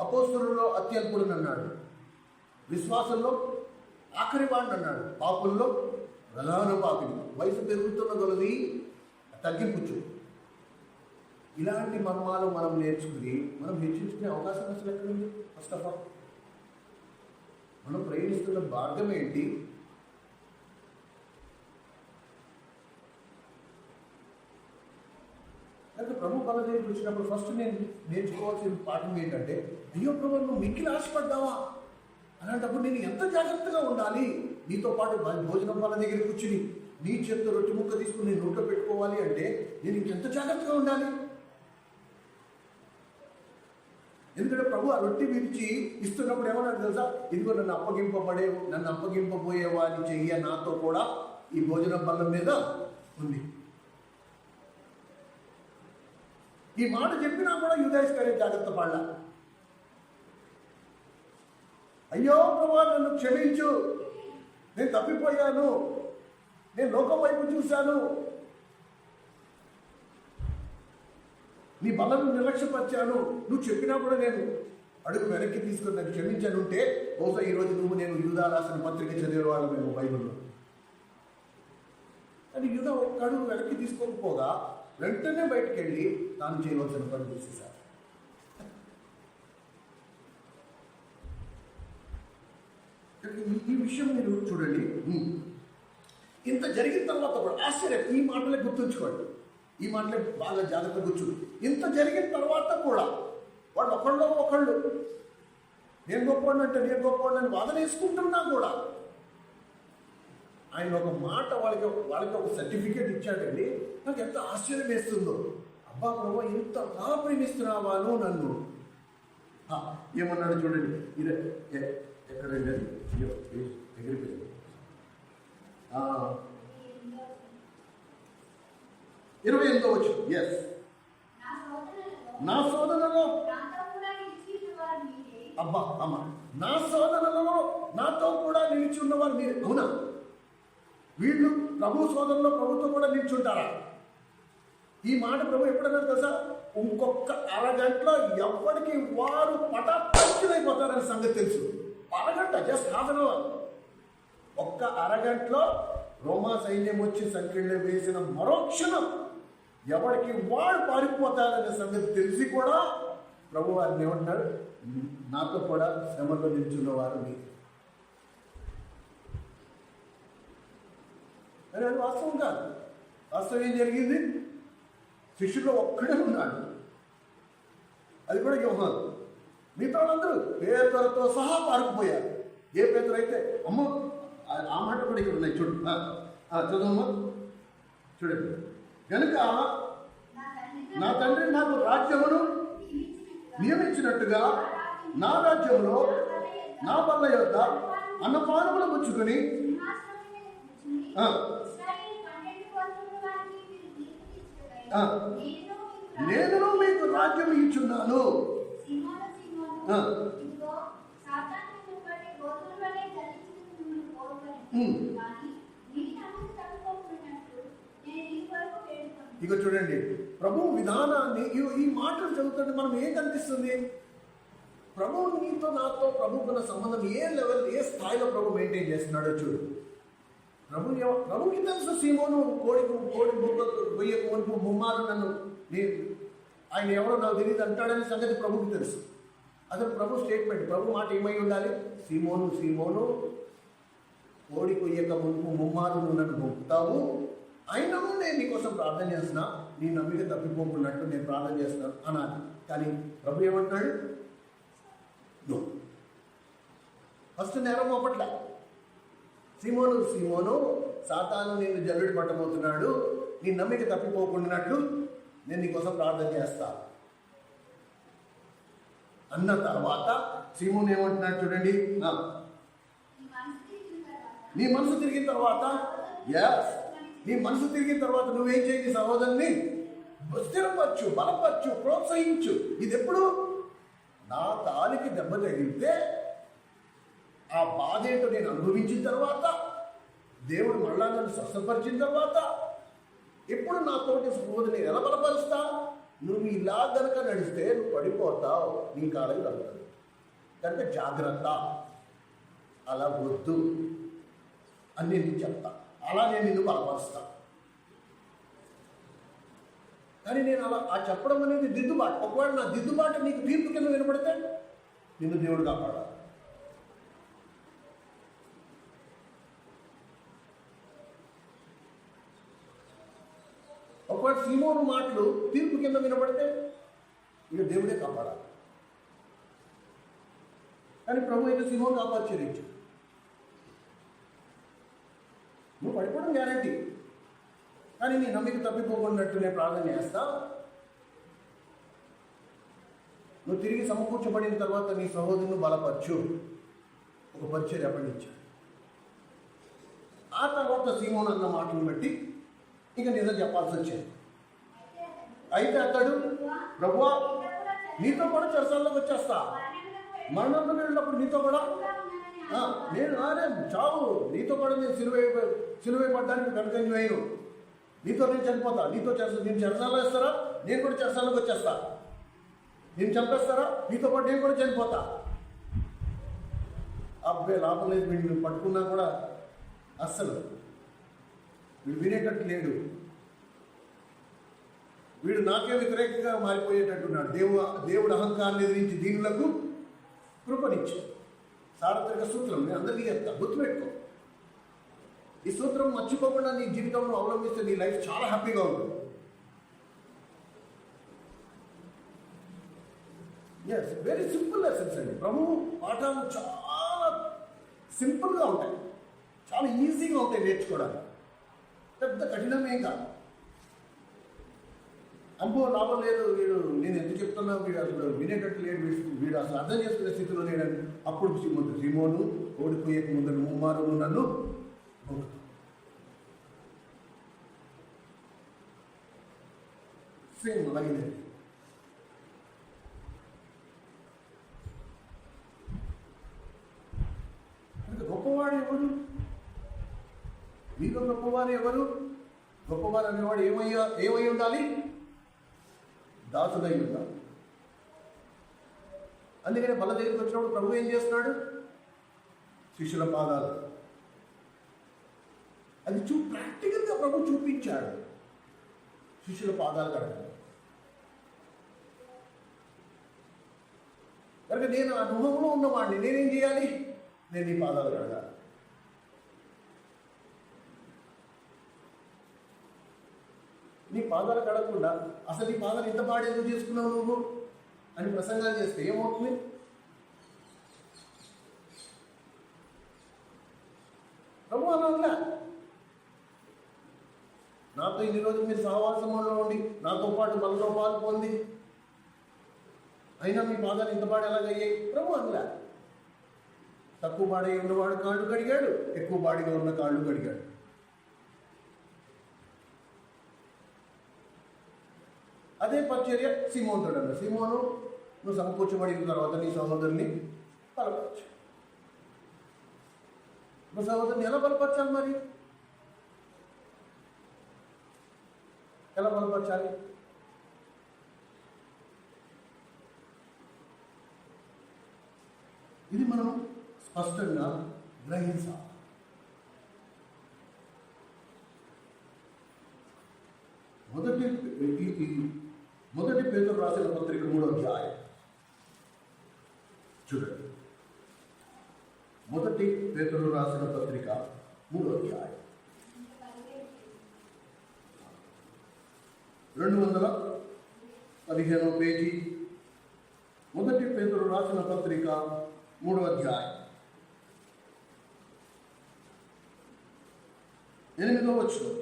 అపోస్తులలో అత్యల్పుడు అన్నాడు, విశ్వాసంలో ఆఖరి వాడిని అన్నాడు, పాపుల్లో ప్రధాన పాపిని. వయసు పెరుగుతున్న కొలది తగ్గింపుచ్చు. ఇలాంటి మర్మాలు మనం నేర్చుకుని మనం హెచ్చించుకునే అవకాశం అసలు ఎక్కడుంది? ఫస్ట్ ఆఫ్ ఆల్ మనం ప్రయాణిస్తున్న మార్గం ఏంటి? అయితే ప్రభు బల దగ్గరికి వచ్చినప్పుడు ఫస్ట్ నేను నేర్చుకోవాల్సిన పాఠం ఏంటంటే, అయ్యో ప్రభు నువ్వు మిక్కిలి ఆశపడ్డావా? అలాంటప్పుడు నేను ఎంత జాగ్రత్తగా ఉండాలి? నీతో పాటు భోజనం వాళ్ళ దగ్గర కూర్చుని నీ చేతితో రొట్టె ముక్క తీసుకుని నేను నోట్లో పెట్టుకోవాలి అంటే నేను ఇంకెంత జాగ్రత్తగా ఉండాలి? ఎందుకంటే ప్రభు ఆ రొట్టె విరిచి ఇస్తున్నప్పుడు ఏమన్నాడు తెలుసా? ఇదిగో నన్ను అప్పగింపబోయేవాని చెయ్య నాతో కూడా ఈ భోజనం బల్ల మీద ఉంది. ఈ మాట చెప్పినా కూడా యూదాయిస్కరే జాగ్రత్త పడలా. అయ్యో ప్రభా నన్ను క్షమించు, నేను తప్పిపోయాను, నేను లోకం వైపు చూశాను, నీ బలను నిర్లక్ష్యపరిచాను, నువ్వు చెప్పినా కూడా నేను అడుగు వెనక్కి తీసుకుని నన్ను క్షమించానుంటే బహుశా ఈరోజు నేను యూదా రాసిన పత్రిక చదివేవాళ్ళు మేము బైబిల్లో. అని యూదా ఒక్క అడుగు వెనక్కి తీసుకోకపోగా వెంటనే బయటకు వెళ్ళి తాను చేయవలసిన పని చేసేసారు. ఈ విషయం మీరు చూడండి. ఇంత జరిగిన తర్వాత కూడా ఆశ్చర్యం, ఈ మాటలే గుర్తుంచుకోండి, ఈ మాటలే బాగా జాగ్రత్తగా కూర్చుంది. ఇంత జరిగిన తర్వాత కూడా వాళ్ళు ఒకళ్ళు నేను గొప్పవాడిని వాదన వేసుకుంటున్నా కూడా ఆయన ఒక మాట వాళ్ళకి ఒక సర్టిఫికేట్ ఇచ్చాడండి. నాకు ఎంత ఆశ్చర్యం వేస్తుందో. అబ్బా ప్రభు ఇంత బాగా ప్రేమిస్తున్నావా నువ్వు నన్ను? ఏమన్నాడు చూడండి. ఎక్కడండి అది? 28వ వచనం. ఎస్, నా శోధనలో అబ్బా అమ్మ, నా శోధనలలో నాతో కూడా నిలిచి ఉన్నవారు మీరు. అవునా? వీళ్ళు ప్రభు శోధనలో ప్రభుతో కూడా నిల్చుంటారా? ఈ మాట ప్రభు ఎప్పుడన్నా తెలుసా? ఇంకొక అరగంటలో ఎప్పటికీ వారు పటాపంచులైపోతారని సంగతి తెలుసు. అరగంట, జస్ట్ హాఫ్ అన్ అవర్. ఒక్క అరగంటలో రోమా సైన్యం వచ్చి సంఖ్యలో వేసిన మరోక్షణం ఎవరికి వాడు పారిపోతారనే సంగతి తెలిసి కూడా ప్రభు వారిని ఏమంటారు? నాతో కూడా శ్రమలో నిల్చున్నవారు మీరు. అని అది వాస్తవం కాదు. వాస్తవం ఏం జరిగింది? శిష్యుల్లో ఒక్కడే ఉన్నాడు, అది కూడా యోహాను. మిగతా వాళ్ళందరూ పేదలతో సహా పారుకుపోయారు. ఏ పేదలు అయితే అమ్మ, ఆ మాట కూడా ఇక్కడ ఉన్నాయి చూడు, చదవమ్మా, చూడండి. కనుక నా తండ్రి నాకు రాజ్యమును నియమించినట్టుగా నా రాజ్యంలో నా బల్ల యొద్ద అన్నపానములు పుచ్చుకొని నేను మీకు రాజ్యం ఇచ్చున్నాను. ఇక చూడండి ప్రభు విధానాన్ని. ఈ మాటలు చదువుతుంటే మనం ఏం కనిపిస్తుంది? ప్రభు నీతో నాతో ప్రభుకున్న సంబంధం ఏ లెవెల్, ఏ స్థాయిలో ప్రభు మెయింటైన్ చేస్తున్నాడో చూడు. ప్రభుకి తెలుసు సీమోను కోడి గొయ్యకు వరకు ముమ్మారు నన్ను ఆయన ఎవరో నాకు తెలియదు అంటాడని సంగతి ప్రభుకి తెలుసు. అసలు ప్రభు స్టేట్మెంట్, ప్రభు మాట ఏమై ఉండాలి? సీమోను సీమోను, కోడి కొయ్యక మునుపు ముమ్మారు నువ్వు నన్ను మొక్కుతావు, అయినను నేను నీకోసం ప్రార్థన చేస్తున్నా, నీ నమ్మిక తప్పిపోకున్నట్టు నేను ప్రార్థన చేస్తున్నాను అనాలి. కానీ ప్రభు ఏమంటున్నాడు? నో. ఫస్ట్ నేరం మోపట్ల. సీమోను సీమోను, సాతాను నేను జల్లుడి పట్టబోతున్నాడు, నీ నమ్మిక తప్పిపోకున్నట్లు నేను నీకోసం ప్రార్థన చేస్తా అన్న తర్వాత సీమోను ఏమంటున్నాడు చూడండి. నీ మనసు తిరిగిన తర్వాత, ఎస్, నీ మనసు తిరిగిన తర్వాత నువ్వేం చేయి? సహోదరుని స్థిరపరచు, బలపరచు, ప్రోత్సహించు. ఇది ఎప్పుడు? నా కాలికి దెబ్బ తగిలితే ఆ బాధ ఏంటో నేను అనుభవించిన తర్వాత, దేవుడు మళ్ళా నన్ను స్వస్థపరిచిన తర్వాత, ఎప్పుడు నాతోటి సహోదరుని ఎలా బలపరుస్తా? నువ్వు ఇలా గనక నడిస్తే నువ్వు పడిపోతావు, నీ కాళ్ళకి తగ్గుతుంది. కనుక జాగ్రత్త, అలా వద్దు అని నేను చెప్తా. అలా నేను నిన్ను బలపరుస్తా. కానీ నేను అలా చెప్పడం అనేది దిద్దుబాటు. ఒకవేళ నా దిద్దుబాటు నీకు తీర్పు కింద వినపడితే నిన్ను దేవుడు కాపాడాలి. ఒకవేళ సీమోను మాటలు తీర్పు కింద వినపడితే ఇక దేవుడే కాపాడాలి. కానీ ప్రభు అయితే సీమోను ఆశ్చర్యించు. నువ్వు పడిపోవడం గ్యారంటీ, కానీ నీ నమ్మిక తప్పిపోకున్నట్టు నేను ప్రార్థన చేస్తా. నువ్వు తిరిగి సమకూర్చబడిన తర్వాత నీ సహోదరుని బలపరచు. ఒక పరిచర్య అప్పగించాడు. ఆ తర్వాత సీమోను అన్న మాటను బట్టి ఇక నిజం చెప్పాల్సి వచ్చేది. అయితే అతడు, ప్రభువా నీతో కూడా చెరసాల్లోకి వచ్చేస్తా, మరణంలో వెళ్ళినప్పుడు నీతో కూడా నేను చావు, నీతో కూడా నేను సిలువై పడ్డానికి కనుకంజు అయిను, నీతో నేను చనిపోతా, నేను చెరసాల్లో వేస్తారా, నేను కూడా చెరసాల్లోకి వచ్చేస్తా, నేను చంపేస్తారా, నీతో పాటు నేను కూడా చనిపోతా. అబ్బాయి లాభం లేదు, వీడిని పట్టుకున్నా కూడా అస్సలు వీడు వినేటట్టు లేడు, వీడు నాకే వ్యతిరేకంగా మారిపోయేటట్టున్నాడు. దేవుడు అహంకారాన్ని ఎదిరించి దీనులకు కృపనిచ్చు. సార్వత్రిక సూత్రం నేను అందరికీ చెప్తా, గుర్తుపెట్టుకో. ఈ సూత్రం మర్చిపోకుండా నీ జీవితంలో అవలంబిస్తే నీ లైఫ్ చాలా హ్యాపీగా ఉంటుంది. ఎస్, వెరీ సింపుల్ లెసన్స్ అండి. ప్రభు పాఠాలు చాలా సింపుల్గా ఉంటాయి, చాలా ఈజీగా ఉంటాయి నేర్చుకోవడానికి, పెద్ద కఠినమేం కాదు. అనుభవం లాభం లేదు, వీడు నేను ఎంత చెప్తున్నా వీడు అసలు వినేటట్టు లేడు, వీడు అసలు అర్థం చేసుకునే స్థితిలో లేడని అప్పుడు సీమోను ఓడిపోయే ముందు ముమ్మారు నన్ను సేమ్ అలాగే. గొప్పవాడు ఎవరు? మీలో గొప్పవారు ఎవరు? గొప్పవారు అనేవాడు ఏమై ఉండాలి? దాసుడై ఉండాలి. అందుకని బల దగ్గరికి వచ్చినప్పుడు ప్రభు ఏం చేస్తున్నాడు? శిష్యుల పాదాలు అది ప్రాక్టికల్గా ప్రభు చూపించాడు. శిష్యుల పాదాలు కడగాలి. కనుక నేను అనుభవంలో ఉన్నవాడిని, నేనేం చేయాలి? నేను నీ పాదాలు కడగాలి. నీ పాదాలు కడగకుండా అసలు నీ పాదాలు ఇంత పాడు ఎందుకు చేసుకున్నావు నువ్వు అని ప్రసంగాలు చేస్తే ఏమవుతుంది? ప్రభు అలా నాతో ఇన్ని రోజులు మీరు సహవాసంలో ఉండి నాతో పాటు మనతో పాలు పొంది అయినా మీ పాదాలు ఇంత పాడు ఎలాగయ్యాయి? ప్రభు అనలా. తక్కువ బాడీ ఉన్నవాడు కాళ్ళు కడిగాడు, ఎక్కువ బాడీగా ఉన్న కాళ్ళు కడిగాడు. అదే పరిచర్య సీమోనుతో అన్న. సీమోను, నువ్వు సంకోచబడిన తర్వాత నీ సహోదరుని బలపరచు. నువ్వు సహోదరుని ఎలా బలపరచాలి? మరి ఎలా బలపరచాలి? ఇది మనం స్పష్టంగా గ్రహించాలి. మొదటి పేతురు రాసిన పత్రిక 3వ అధ్యాయం చూడండి. మొదటి పేతురు రాసిన పత్రిక 3వ అధ్యాయం 215వ పేజీ. మొదటి పేతురు రాసిన పత్రిక 3వ అధ్యాయం 8వ వచనం.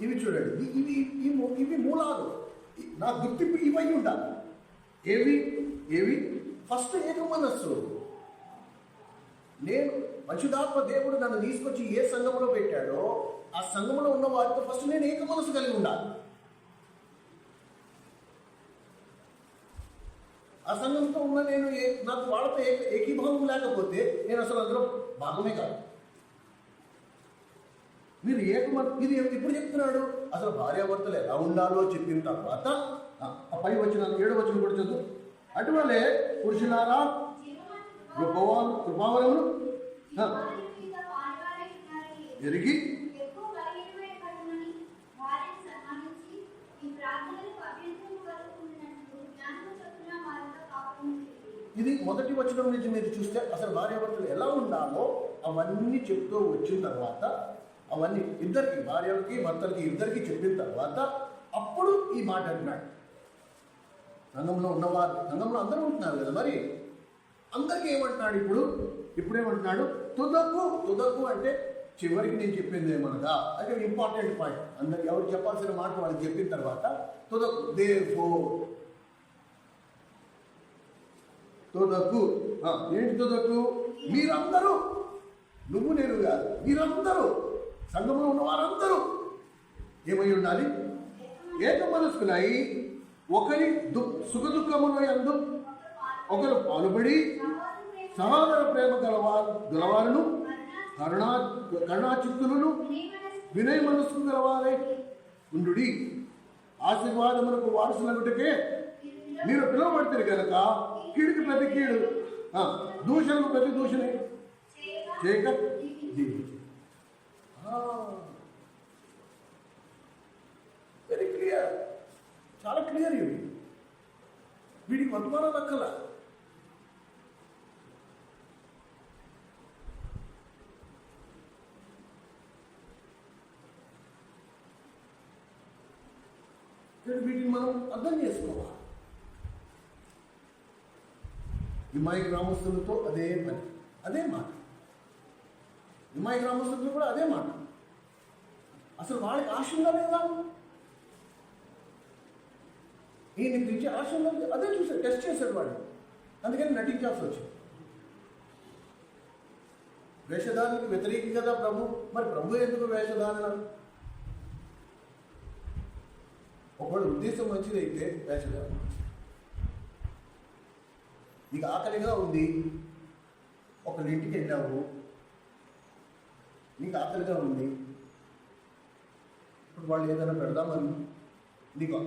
ఇవి చూడండి, ఇవి మూలాలు. నా గుర్తింపు ఇవై ఉండాలి. ఏవి? ఫస్ట్ ఏక మనస్సు. నేను పరిశుద్ధాత్మ దేవుడు నన్ను తీసుకొచ్చి ఏ సంఘంలో పెట్టాడో ఆ సంఘంలో ఉన్న వారితో ఫస్ట్ నేను ఏక మనస్సు కలిగి ఉండాలి. ఆ సంఘంతో ఉన్న నేను నాకు వాళ్ళతో ఏకీభావం లేకపోతే నేను అసలు అందులో భాగమే కాదు. మీరు ఇది ఎప్పుడు చెప్తున్నాడు? అసలు భార్యాభర్తలు ఎలా ఉండాలో చెప్పిన తర్వాత పై వచ్చిన 7వ వచనం కూడా చదువు. అటువలే పురుషులారా కృపావరమును ఎరిగి ఇది మొదటి వచనం నుంచి మీరు చూస్తే అసలు భార్యాభర్తలు ఎలా ఉండాలో అవన్నీ చెప్తూ వచ్చిన తర్వాత, అవన్నీ ఇద్దరికి, భార్యలకి భర్తలకి ఇద్దరికి చెప్పిన తర్వాత అప్పుడు ఈ మాట అంటున్నాడు. సంఘంలో ఉన్నవారు, సంఘంలో అందరూ ఉంటున్నారు కదా, మరి అందరికీ ఏమంటున్నాడు? ఇప్పుడు ఏమంటున్నాడు? తుదకు అంటే చివరికి నేను చెప్పింది ఏమనగా, అంటే ఇంపార్టెంట్ పాయింట్. అందరికి ఎవరు చెప్పాల్సిన మాట వాళ్ళకి చెప్పిన తర్వాత తుదకు ఏంటి తుదకు? మీరందరూ, నువ్వు నేను కాదు, మీరందరూ సంఘంలో ఉన్న వారందరూ ఏమై ఉండాలి? ఏక మనస్కులై ఒకరి సుఖ దుఃఖముల యందు ఒకరు పాలుబడి సహోదర ప్రేమ గలవారును కరుణాచిత్తులను వినయ మనస్సు గలవారై ఉండుడి. ఆశీర్వాదములకు వారసులగుటకే మీరు పిలువబడితే కనుక కీడుకి ప్రతి కీడు, దూషణకు ప్రతి దూషణ చేయక జీవించు. వెరీ క్లియర్, చాలా క్లియర్. వీడికి వర్తమానం దక్కల. వీటిని మనం అర్థం చేసుకోవాలి. హిమాయి గ్రామస్తులతో అదే పని, అదే మాట. హిమాయి గ్రామస్తులతో కూడా అదే మాట. అసలు వాళ్ళకి ఆశ ఉందా లేదా? ఈయన పిలిచి ఆశ ఉందా? అదే చూసాడు, టెస్ట్ చేశాడు వాడు. అందుకని నటించాల్సి వచ్చింది. వేషధారణకి వ్యతిరేకం కదా ప్రభు. మరి ప్రభు ఎందుకు వేషధారణ? ఒకవేళ ఉద్దేశం మంచిదైతే వేషధారణ. నీకు ఆకలిగా ఉంది, ఒకళ్ళ ఇంటికి వెళ్ళావు, నీకు ఆకలిగా ఉంది, ఇప్పుడు వాళ్ళు ఏదైనా పెడదామని నీకు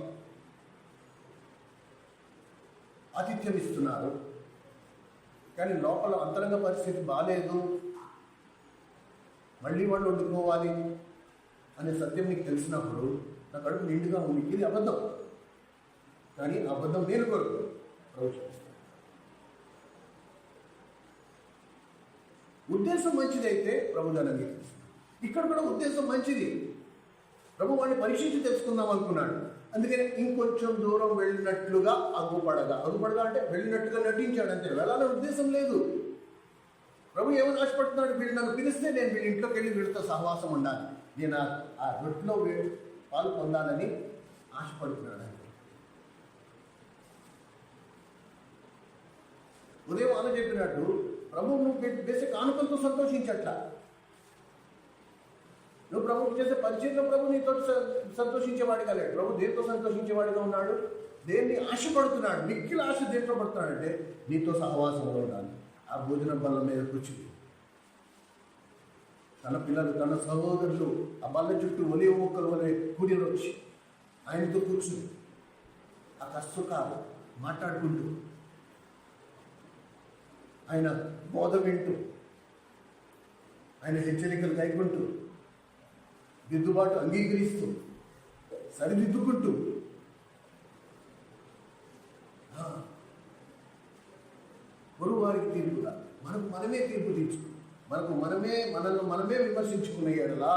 ఆతిథ్యం ఇస్తున్నారు, కానీ లోపల అంతరంగ పరిస్థితి బాగాలేదు, మళ్ళీ వాళ్ళు వండుకోవాలి అనే సత్యం నీకు తెలిసినప్పుడు నా కడుపు నిండుగా ఉంది. ఇది అబద్ధం, కానీ అబద్ధం నేను కొరకు ప్రభు. ఉద్దేశం మంచిదైతే ప్రభు దాన్ని అంగీకరిస్తుంది. ఇక్కడ కూడా ఉద్దేశం మంచిది, ప్రభు వాడిని పరీక్షించి తెలుసుకుందాం అనుకున్నాడు. అందుకని ఇంకొంచెం దూరం వెళ్ళినట్లుగా అగ్గుపడగా అంటే వెళ్ళినట్టుగా నటించాడు అంతే, వెళ్ళాలనే ఉద్దేశం లేదు. ప్రభు ఏమని ఆశపడుతున్నాడు? వీళ్ళు నన్ను పిలిస్తే నేను వీళ్ళ ఇంట్లోకి వెళ్ళి వీళ్ళతో సహవాసం ఉండాలి, నేను ఆ రొట్టెలో పాలు పొందాలని ఆశపడుతున్నాడు. ఉదయం అన్న చెప్పినట్టు ప్రభు నువ్వు వేసే కానుకలతో సంతోషించట్లా. నువ్వు ప్రభుకు చేసే పరిచయంలో ప్రభు నీతో సంతోషించేవాడిగా లేడు. ప్రభు దేంతో సంతోషించేవాడిగా ఉన్నాడు? దేన్ని ఆశపడుతున్నాడు? మిక్కిల ఆశ దేంట్లో పడుతున్నాడంటే నీతో సహవాసంలో ఉండాలి. ఆ భోజనం బల్ల మీద కూర్చుని తన పిల్లలు, తన సహోదరులు ఆ బల్ల చుట్టూ ఒలివ మొక్కలు వలె కూడినొచ్చి ఆయనతో కూర్చుని ఆ కష్టకాలు మాట్లాడుకుంటూ, ఆయన బోధ వింటూ, ఆయన హెచ్చరికలు కైకుంటూ, దిద్దుబాటు అంగీకరిస్తూ, సరిదిద్దుకుంటూ, పొరుగు వారికి తీర్పుగా మనకు మనమే తీర్పు తీర్చుకు, మనల్ని మనమే విమర్శించుకునే ఎడలా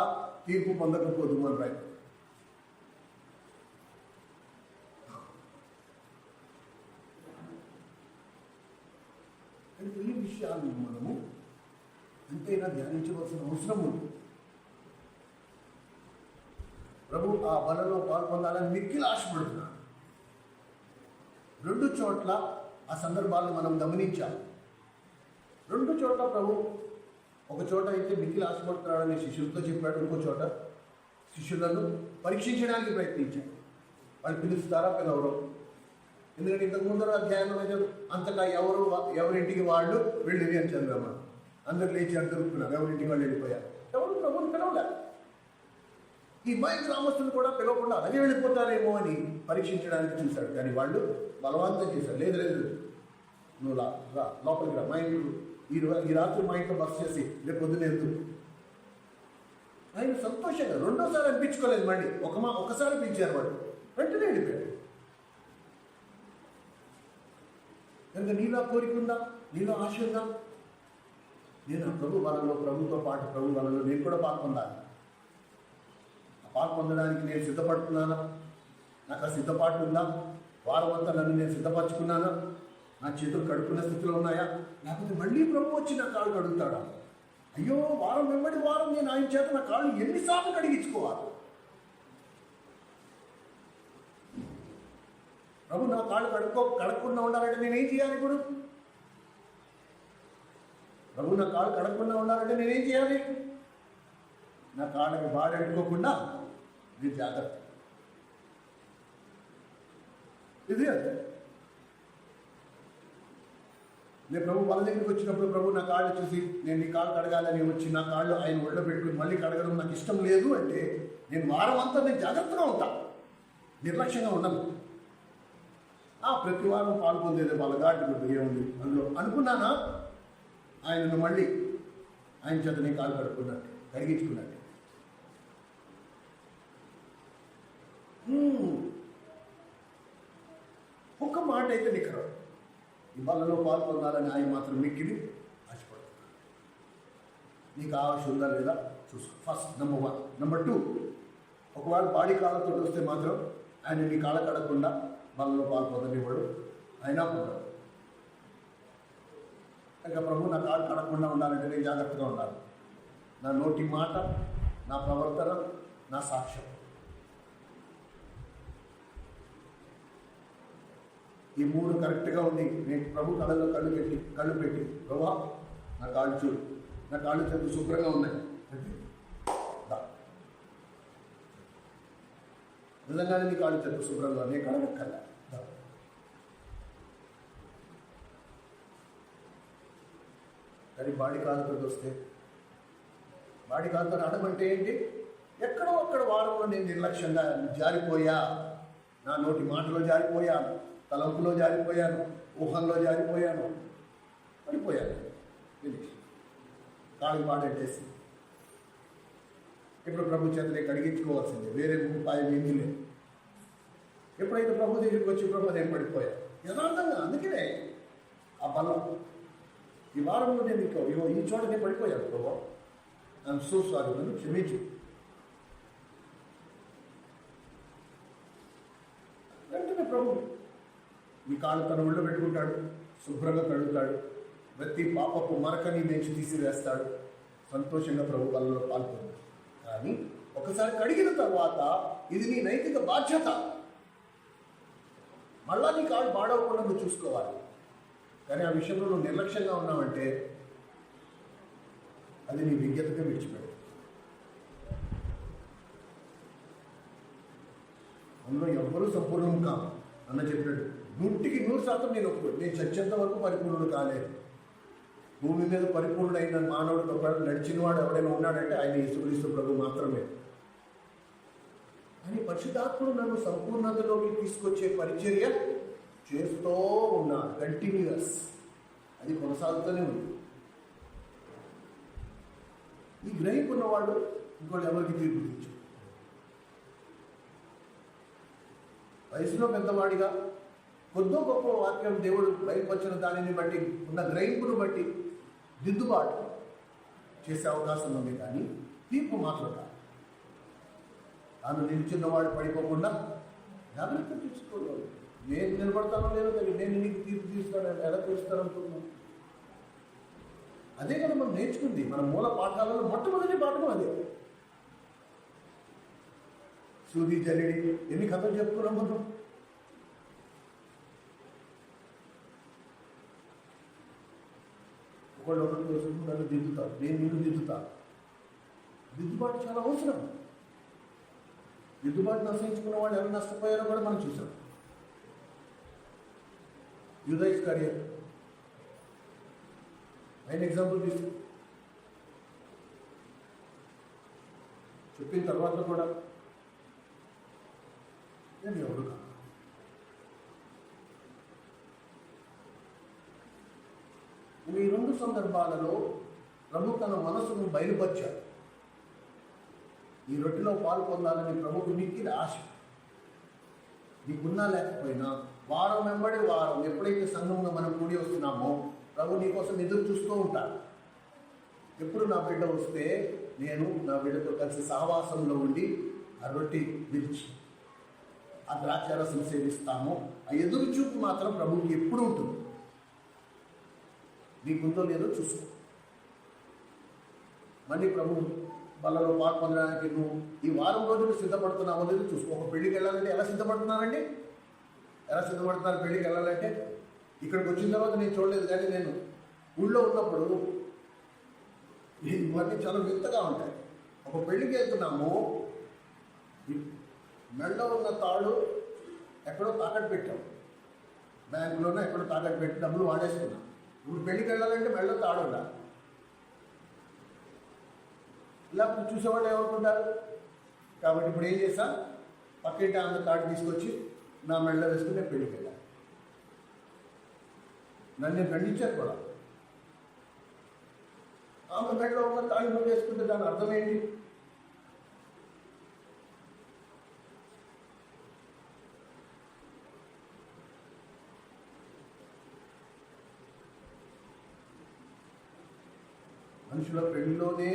తీర్పు పొందకపోదు మన ప్రయత్నం. ఈ విషయాన్ని మనము ఎంతైనా ధ్యానించవలసిన అవసరం ఉంది. ప్రభు ఆ బలలో పాల్పొందాలని మిక్కిలి ఆశపడుతున్నాడు. 2 చోట్ల ఆ సందర్భాలను మనం గమనించాం. 2 చోట్ల ప్రభు, ఒక చోట అయితే మిక్కిలి ఆశపడుతున్నాడని శిష్యులతో చెప్పాడు, ఇంకో చోట శిష్యులను పరీక్షించడానికి ప్రయత్నించాడు. వాళ్ళు పిలుస్తారా పిలవరు? ఎందుకంటే ఇంతకు ముందర అధ్యాయంలో అంతటా ఎవరింటికి వాళ్ళు వెళ్ళివి అని చదివామా? అందరు లేచి అడుగుతున్నారు, ఎవరింటికి వాళ్ళు వెళ్ళిపోయారు. ఎవరు ప్రభుని పిలవలేదు. ఈ బయట గ్రామస్తులు కూడా పిలవకుండా అలాగే వెళ్ళిపోతారేమో అని పరీక్షించడానికి చూశాడు. కానీ వాళ్ళు బలవంతం చేశారు. లేదు నువ్వు లోపలికి రా, మా ఇంట్లో ఈ రాత్రి మా ఇంట్లో బస్ చేసి రేపు పొద్దున వెళ్తూ. ఆయన సంతోషంగా 2వ అనిపించుకోలేదు. మళ్ళీ ఒకసారి పిలిచారు, వాడు వెంటనే వెళ్ళిపోయాడు. కనుక నీలో కోరిక ఉందా? నీలో ఆశ ఉందా? నేను ప్రభుతో పాటు ప్రభు వలలో నేను కూడా పాల్పొందాలి. ఆ పాల్పొందడానికి నేను సిద్ధపడుతున్నానా? నాకు ఆ సిద్ధపాటు ఉందా? వారం అంతా నన్ను నేను సిద్ధపరచుకున్నానా? నా చేతులు కడుక్కున్న స్థితిలో ఉన్నాయా? లేకపోతే మళ్ళీ ప్రభు వచ్చి నా కాళ్ళు కడుగుతాడా? అయ్యో, వారం వెంబడి వారం నేను ఆయన చేత నా కాళ్ళు ఎన్నిసార్లు కడిగించుకోవాలి? ప్రభు నా కాళ్ళు కడగకుండా ఉండాలంటే నేనేం చేయాలి? ఇప్పుడు ప్రభు నా కాళ్ళు కడగకుండా ఉండాలంటే నేనేం చేయాలి? నా కాళ్ళకి బాగా అంటుకోకుండా నేను జాగ్రత్త. ఇది అంతే. నేను ప్రభు వాళ్ళ దగ్గరికి వచ్చినప్పుడు ప్రభు నా కాళ్ళు చూసి నేను నీ కాళ్ళు కడగాలని వచ్చి నా కాళ్ళు ఆయన ఒళ్ళో పెట్టుకుని మళ్ళీ కడగడం నాకు ఇష్టం లేదు అంటే నేను వారం అంతా నేను జాగ్రత్తగా ఉంటాను, నిర్లక్ష్యంగా ఉండను. ప్రతి వారం పాల్పొందేది వాళ్ళ గాడి ఏముంది అందులో అనుకున్నానా? ఆయనను మళ్ళీ ఆయన చేత నేను కాలు కడుక్కున్నట్టు, కడిగించుకున్నట్టు. ఒక్క మాట అయితే నిక్కరు, ఈ బలలో పాల్పొందాలని ఆయన మాత్రం మిక్కిలి ఆశపడుతున్నాడు. నీకు ఆశ ఉందా లేదా చూసుకో. First number 1. నెంబర్ 2, ఒకవేళ బాడీ కాళ్ళతో వస్తే మాత్రం ఆయన నీ కాళ్ళ కడగకుండా బలలో పాల్పొందనివ్వడు, అయినా పొందడు. ఇంకా ప్రభు నా కాళ్ళు కడగకుండా ఉండాలంటే నేను జాగ్రత్తగా ఉండాలి. నా నోటి మాట, నా ప్రవర్తన, నా సాక్ష్యం, ఈ 3 కరెక్ట్గా ఉంది. నేను ప్రభు కళ్ళలో కళ్ళు పెట్టి ప్రభా నా కాళ్ళు చూడు, నా కాళ్ళు చేతులు శుభ్రంగా ఉన్నాయి అంటే నిజంగానే నీ కాళ్ళు చేతులు శుభ్రంగా ఉన్నాయి, కడగక్కర్లా. కానీ బాడీ కాలుతో వస్తే బాడీ కాలుతో అడగంటే ఏంటి? ఎక్కడో అక్కడ వారంలో నేను నిర్లక్ష్యంగా జారిపోయా, నా నోటి మాటలో జారిపోయాను, తలంపులో జారిపోయాను, ఊహంలో జారిపోయాను, పడిపోయాను. కాళ్ళకి పాడేసి ఇప్పుడు ప్రభు చేతనే కడిగించుకోవాల్సిందే, వేరే ఉపాయం ఏమీ లేదు. ఎప్పుడైతే ప్రభు దగ్గరికి వచ్చి ప్రభు నేను పడిపోయా యథార్థంగా, అందుకనే ఆ బలం ఈ వారంలో నేను ఈ చోట నేను పడిపోయాను ప్రభు, ఐఎమ్ సో సారీ, నన్ను క్షమించు. వెంటనే ప్రభు మీ కాళ్ళు తన ఒళ్ళు పెట్టుకుంటాడు, శుభ్రంగా కడుగుతాడు, ప్రతి పాపపు మరకని నుంచి తీసివేస్తాడు. సంతోషంగా ప్రభు బలలో పాల్గొంటాడు. కానీ ఒకసారి కడిగిన తర్వాత ఇది నీ నైతిక బాధ్యత. మళ్ళా నీ కాళ్ళు పాడవకుండా నువ్వు చూసుకోవాలి. కానీ ఆ విషయంలో నువ్వు నిర్లక్ష్యంగా ఉన్నావంటే అది నీ విజ్ఞతగా విడిచిపెట్టు. అందులో ఎవ్వరూ సంపూర్ణం కాదు అన్న చెప్పినట్టు 100% నేను ఒప్పుకోడు. నేను చచ్చేంత వరకు పరిపూర్ణుడు కాలేదు. భూమి మీద పరిపూర్ణుడైన మానవుడు ఒకవేళ నడిచిన వాడు ఎవడైనా ఉన్నాడంటే ఆయన యేసుక్రీస్తు ప్రభు మాత్రమే. కానీ పరిశుద్ధాత్ముడు నన్ను సంపూర్ణతలోకి తీసుకొచ్చే పరిచర్య చేస్తూ ఉన్నాడు. కంటిన్యూస్, అది కొనసాగుతూనే ఉంది. ఈ గ్రహింపు ఉన్నవాడు ఇంకోటి ఎవరికి తీర్పు తీర్చు. వయసులో పెద్దవాడిగా కొద్దో గొప్ప వాక్యం దేవుడు బయలుపరిచిన దానిని బట్టి ఉన్న గ్రహింపును బట్టి దిద్దుబాటు చేసే అవకాశం ఉంది. కానీ తీర్పు మాత్రం కాదు. తాను నిలిచిన్నవాడు పడిపోకుండా జాగ్రత్త తీసుకోవాలి. నేను నిలబడతానో లేదో తెలియదు, నేను నీకు తీర్పు తీస్తాను ఎలా తీస్తాను అనుకుంటున్నాను. అదే కదా మనం నేర్చుకుంది. మన మూల పాఠాలలో మొట్టమొదటి పాఠం అదే. సూది జల్లెడి ఎన్ని కథలు చెప్పుకున్నాం మనం. ఒకళ్ళు కోసం నన్ను దిద్దుతారు, నేను నిన్ను దిద్దుతాను. దిద్దుబాటు చాలా అవసరం. దిద్దుబాటును ఆశ్రయించుకున్న వాళ్ళు ఎవరు నష్టపోయారో కూడా మనం చూసాం. యూదా ఇస్కరియోతు ఆయన ఎగ్జాంపుల్ తీసు చెప్పిన తర్వాత కూడా నేను ఎవరు కాదు. ఈ 2 సందర్భాలలో ప్రభు తన మనసును బయలుపరిచాడు. ఈ రొట్టెలో పాలు పొందాలని ప్రభుకు మిక్కిలి ఆశ. నీకున్నా లేకపోయినా వారం వెంబడి వారం ఎప్పుడైతే సంఘంలో మనం కూడి వస్తున్నామో ప్రభు నీ కోసం ఎదురు చూస్తూ ఉంటాడు. ఎప్పుడు నా బిడ్డ వస్తే నేను నా బిడ్డతో కలిసి సహవాసంలో ఉండి ఆ రొట్టె విరిచి ఆ ద్రాక్షారసం సేవిస్తాము. ఆ ఎదురు చూపు మాత్రం ప్రభువుకి ఎప్పుడు ఉంటుంది. నీకుందో లేదో చూసుకో. మళ్ళీ ప్రభు బలలో పాలు పొందడానికి నువ్వు ఈ వారం రోజులు సిద్ధపడుతున్నావో లేదో చూసుకో. ఒక పెళ్ళికి వెళ్ళాలంటే ఎలా సిద్ధపడుతున్నానండి? ఎలా సిద్ధపడుతున్నారు పెళ్ళికి వెళ్ళాలంటే? ఇక్కడికి వచ్చిన తర్వాత నేను చూడలేదు, కానీ నేను ఊళ్ళో ఉన్నప్పుడు ఇవన్నీ చాలా వింతగా ఉంటాయి. ఒక పెళ్ళికి వెళ్తున్నాము, మెడలో ఉన్న తాడు ఎక్కడో తాకట్టు పెట్టాం, బ్యాంకులోనే ఎక్కడో తాకట్టు పెట్టి డబ్బులు వాడేసుకున్నాం. ఇప్పుడు పెళ్ళికి వెళ్ళాలంటే మెడలో తాడు ఉండాలి. ఇలా చూసేవాళ్ళు ఏమనుకుంటారు? కాబట్టి ఇప్పుడు ఏం చేశా, పక్కింటి ఆమె తాడు తీసుకొచ్చి నా మెడలో వేసుకుని నేను పెళ్ళికి వెళ్ళాను. నన్ను ఖండించారు కూడా. ఆమె మెడలో ఉన్న తాడు నువ్వు వేసుకుంటే దాని అర్థం ఏంటి? మనుషుల పెళ్ళిలోనే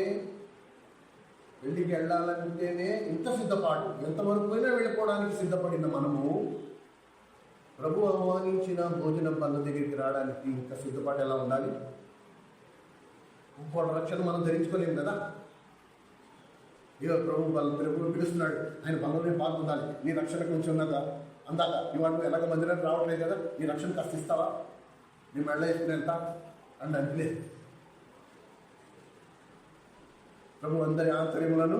పెళ్ళికి వెళ్ళాలంటేనే ఇంత సిద్ధపాటు, ఎంతవరకు అయినా వెళ్ళిపోవడానికి సిద్ధపడిన మనము ప్రభు ఆహ్వానించిన భోజనం బల్ల దగ్గరికి రావడానికి ఇంకా సిద్ధపాటు ఎలా ఉండాలి? ఇంకోటి రక్షణ మనం ధరించుకోలేము కదా. ప్రభు పిలుస్తున్నాడు, ఆయన బలంలో పాల్గొనాలి. నీ రక్షణ కొంచెం ఉన్నదా అందాక ఇవాళ ఎలాగ మందిరానికి రావట్లేదు కదా, నీ రక్షణ కాస్త ఇస్తావా, నీ మెళ్ళ వేసుకుని వెళ్తా అని అంటలేదు. ప్రభు అందరి ఆంతర్యములను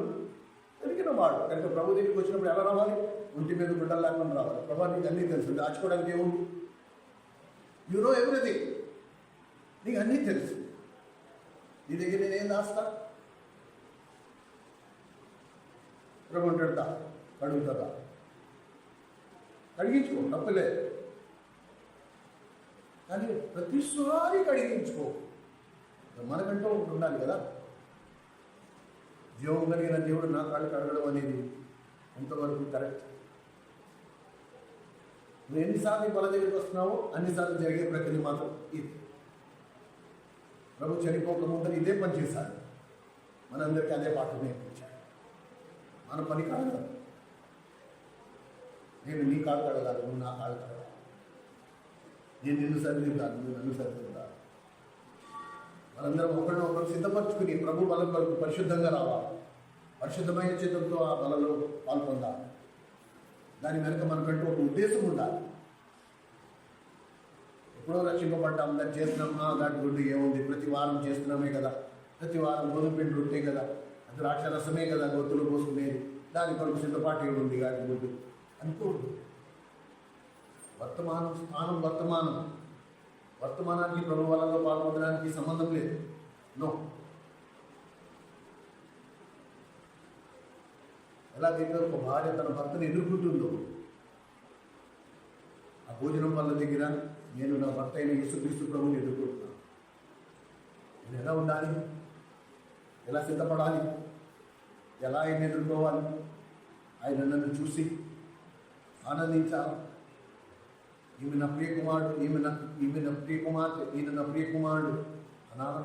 కలిగిన వాడు కనుక ప్రభు దగ్గరికి వచ్చినప్పుడు ఎలా రావాలి? ఒంటి మీద గుడ్డలు లేకుండా రావాలి. ప్రభు నీకు అన్నీ తెలుసు, దాచుకోవడానికి ఏముంది? యు నో ఎవ్రీథింగ్, నీకు అన్నీ తెలుసు. నీ దగ్గర నేనేం దాస్తా? ప్రభు అంటాడుతా, కడుగుతుందా? కడిగించుకో, తప్పలేదు. కానీ ప్రతిసారి కడిగించుకో. మనకంటూ ఒకటి ఉండాలి కదా. జీవం కలిగిన దేవుడు నా కాళ్ళు కడగడం అనేది ఎంతవరకు కరెక్ట్? నువ్వు ఎన్నిసార్లు వాళ్ళ దగ్గరికి వస్తున్నావో అన్నిసార్లు జరిగే ప్రక్రియ మాత్రం ఇది. ప్రభు చనిపోక ముందర ఇదే పని చేశాడు, మనందరికీ అదే పాట నేర్పించాడు. మన పని కాదు, నేను నీ కాళ్ళు కడగాలి, నువ్వు నా కాళ్ళు కడగాలి. నేను నిన్ను సరిదిద్దాను, నువ్వు నన్ను సరిదిద్దాను. మనందరం ఒకరు సిద్ధపరచుకుని ప్రభు బలం వరకు పరిశుద్ధంగా రావాలి. పరిశుద్ధమైన చేతులతో ఆ బలలో పాల్పొందాలి. దాని వెనుక మనకంటూ ఒక ఉద్దేశం ఉండాలి. ఎప్పుడో రక్షింపబడ్డాం, దాన్ని చేస్తున్నామా, దాని గుడ్డు ఏముంది, ప్రతి వారం చేస్తున్నామే కదా, ప్రతి వారం గోధుమ పిండి రొట్టె కదా, అది ద్రాక్ష రసమే కదా గొత్తులు పోసుకునేది, దాని కొరకు సిద్ధపాటు ఉంది గాడి గుడ్డు అనుకోండి. వర్తమానం స్థానం వర్తమానానికి ప్రభు వలలో పాల్పొందడానికి సంబంధం లేదు. నో. ఎలాగైతే ఒక భార్య తన భర్తను ఎదుర్కొంటుందో, ఆ భోజనం వల్ల దగ్గర నేను నా భర్త అయిన యేసుక్రీస్తు ప్రభువుని ఎదుర్కొంటున్నాను. నేను ఎలా ఉండాలి, ఎలా సిద్ధపడాలి, ఎలా ఆయన ఎదుర్కోవాలి, ఆయన నన్ను చూసి ఆనందించాలి. ఈమె నా ప్రియ కుమారుడు, ఈమె నా ప్రియ కుమార్తె, ఈయన నా ప్రియ కుమారుడు అనాలా?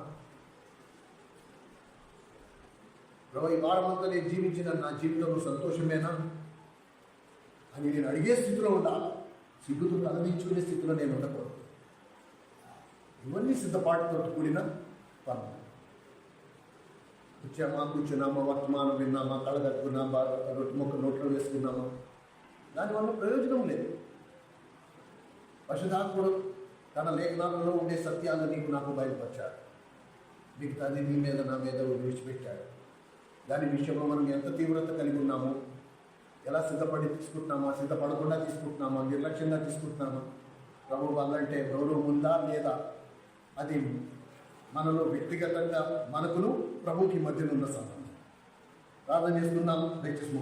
ప్రభు ఈ వారమంతా నేను జీవించిన నా జీవితంలో సంతోషమేనా అని నేను అడిగే స్థితిలో ఉండాలి. సిగ్గుతో తలదించుకునే స్థితిలో నేను ఉండకూడదు. ఇవన్నీ సిద్ధపాటుతో కూడిన పనులు. వచ్చామా, కూర్చున్నామా, వర్తమానం విన్నామా, కళ్ళ కట్టుకున్నామా, రొట్టె మొక్క నోట్లో వేసుకున్నామా, దానివల్ల ప్రయోజనం లేదు. పరిశుద్ధాత్ముడు తన లేఖనాలలో ఉండే సత్యాలను నీకు నాకు బయలుపరిచాడు. మిగతాది నీ మీద నా మీద విడిచిపెట్టాడు. దాని విషయంలో మనం ఎంత తీవ్రత కలిగి ఉన్నామో, ఎలా సిద్ధపడి తీసుకుంటున్నామా, సిద్ధపడకుండా తీసుకుంటున్నామా, నిర్లక్ష్యంగా తీసుకుంటున్నామా, ప్రభు వాళ్ళంటే గౌరవం ఉందా లేదా, అది మనలో వ్యక్తిగతంగా మనకును ప్రభుకి మధ్యలో ఉన్న సంబంధం. ప్రార్థన చేసుకున్నాము, దయచేసి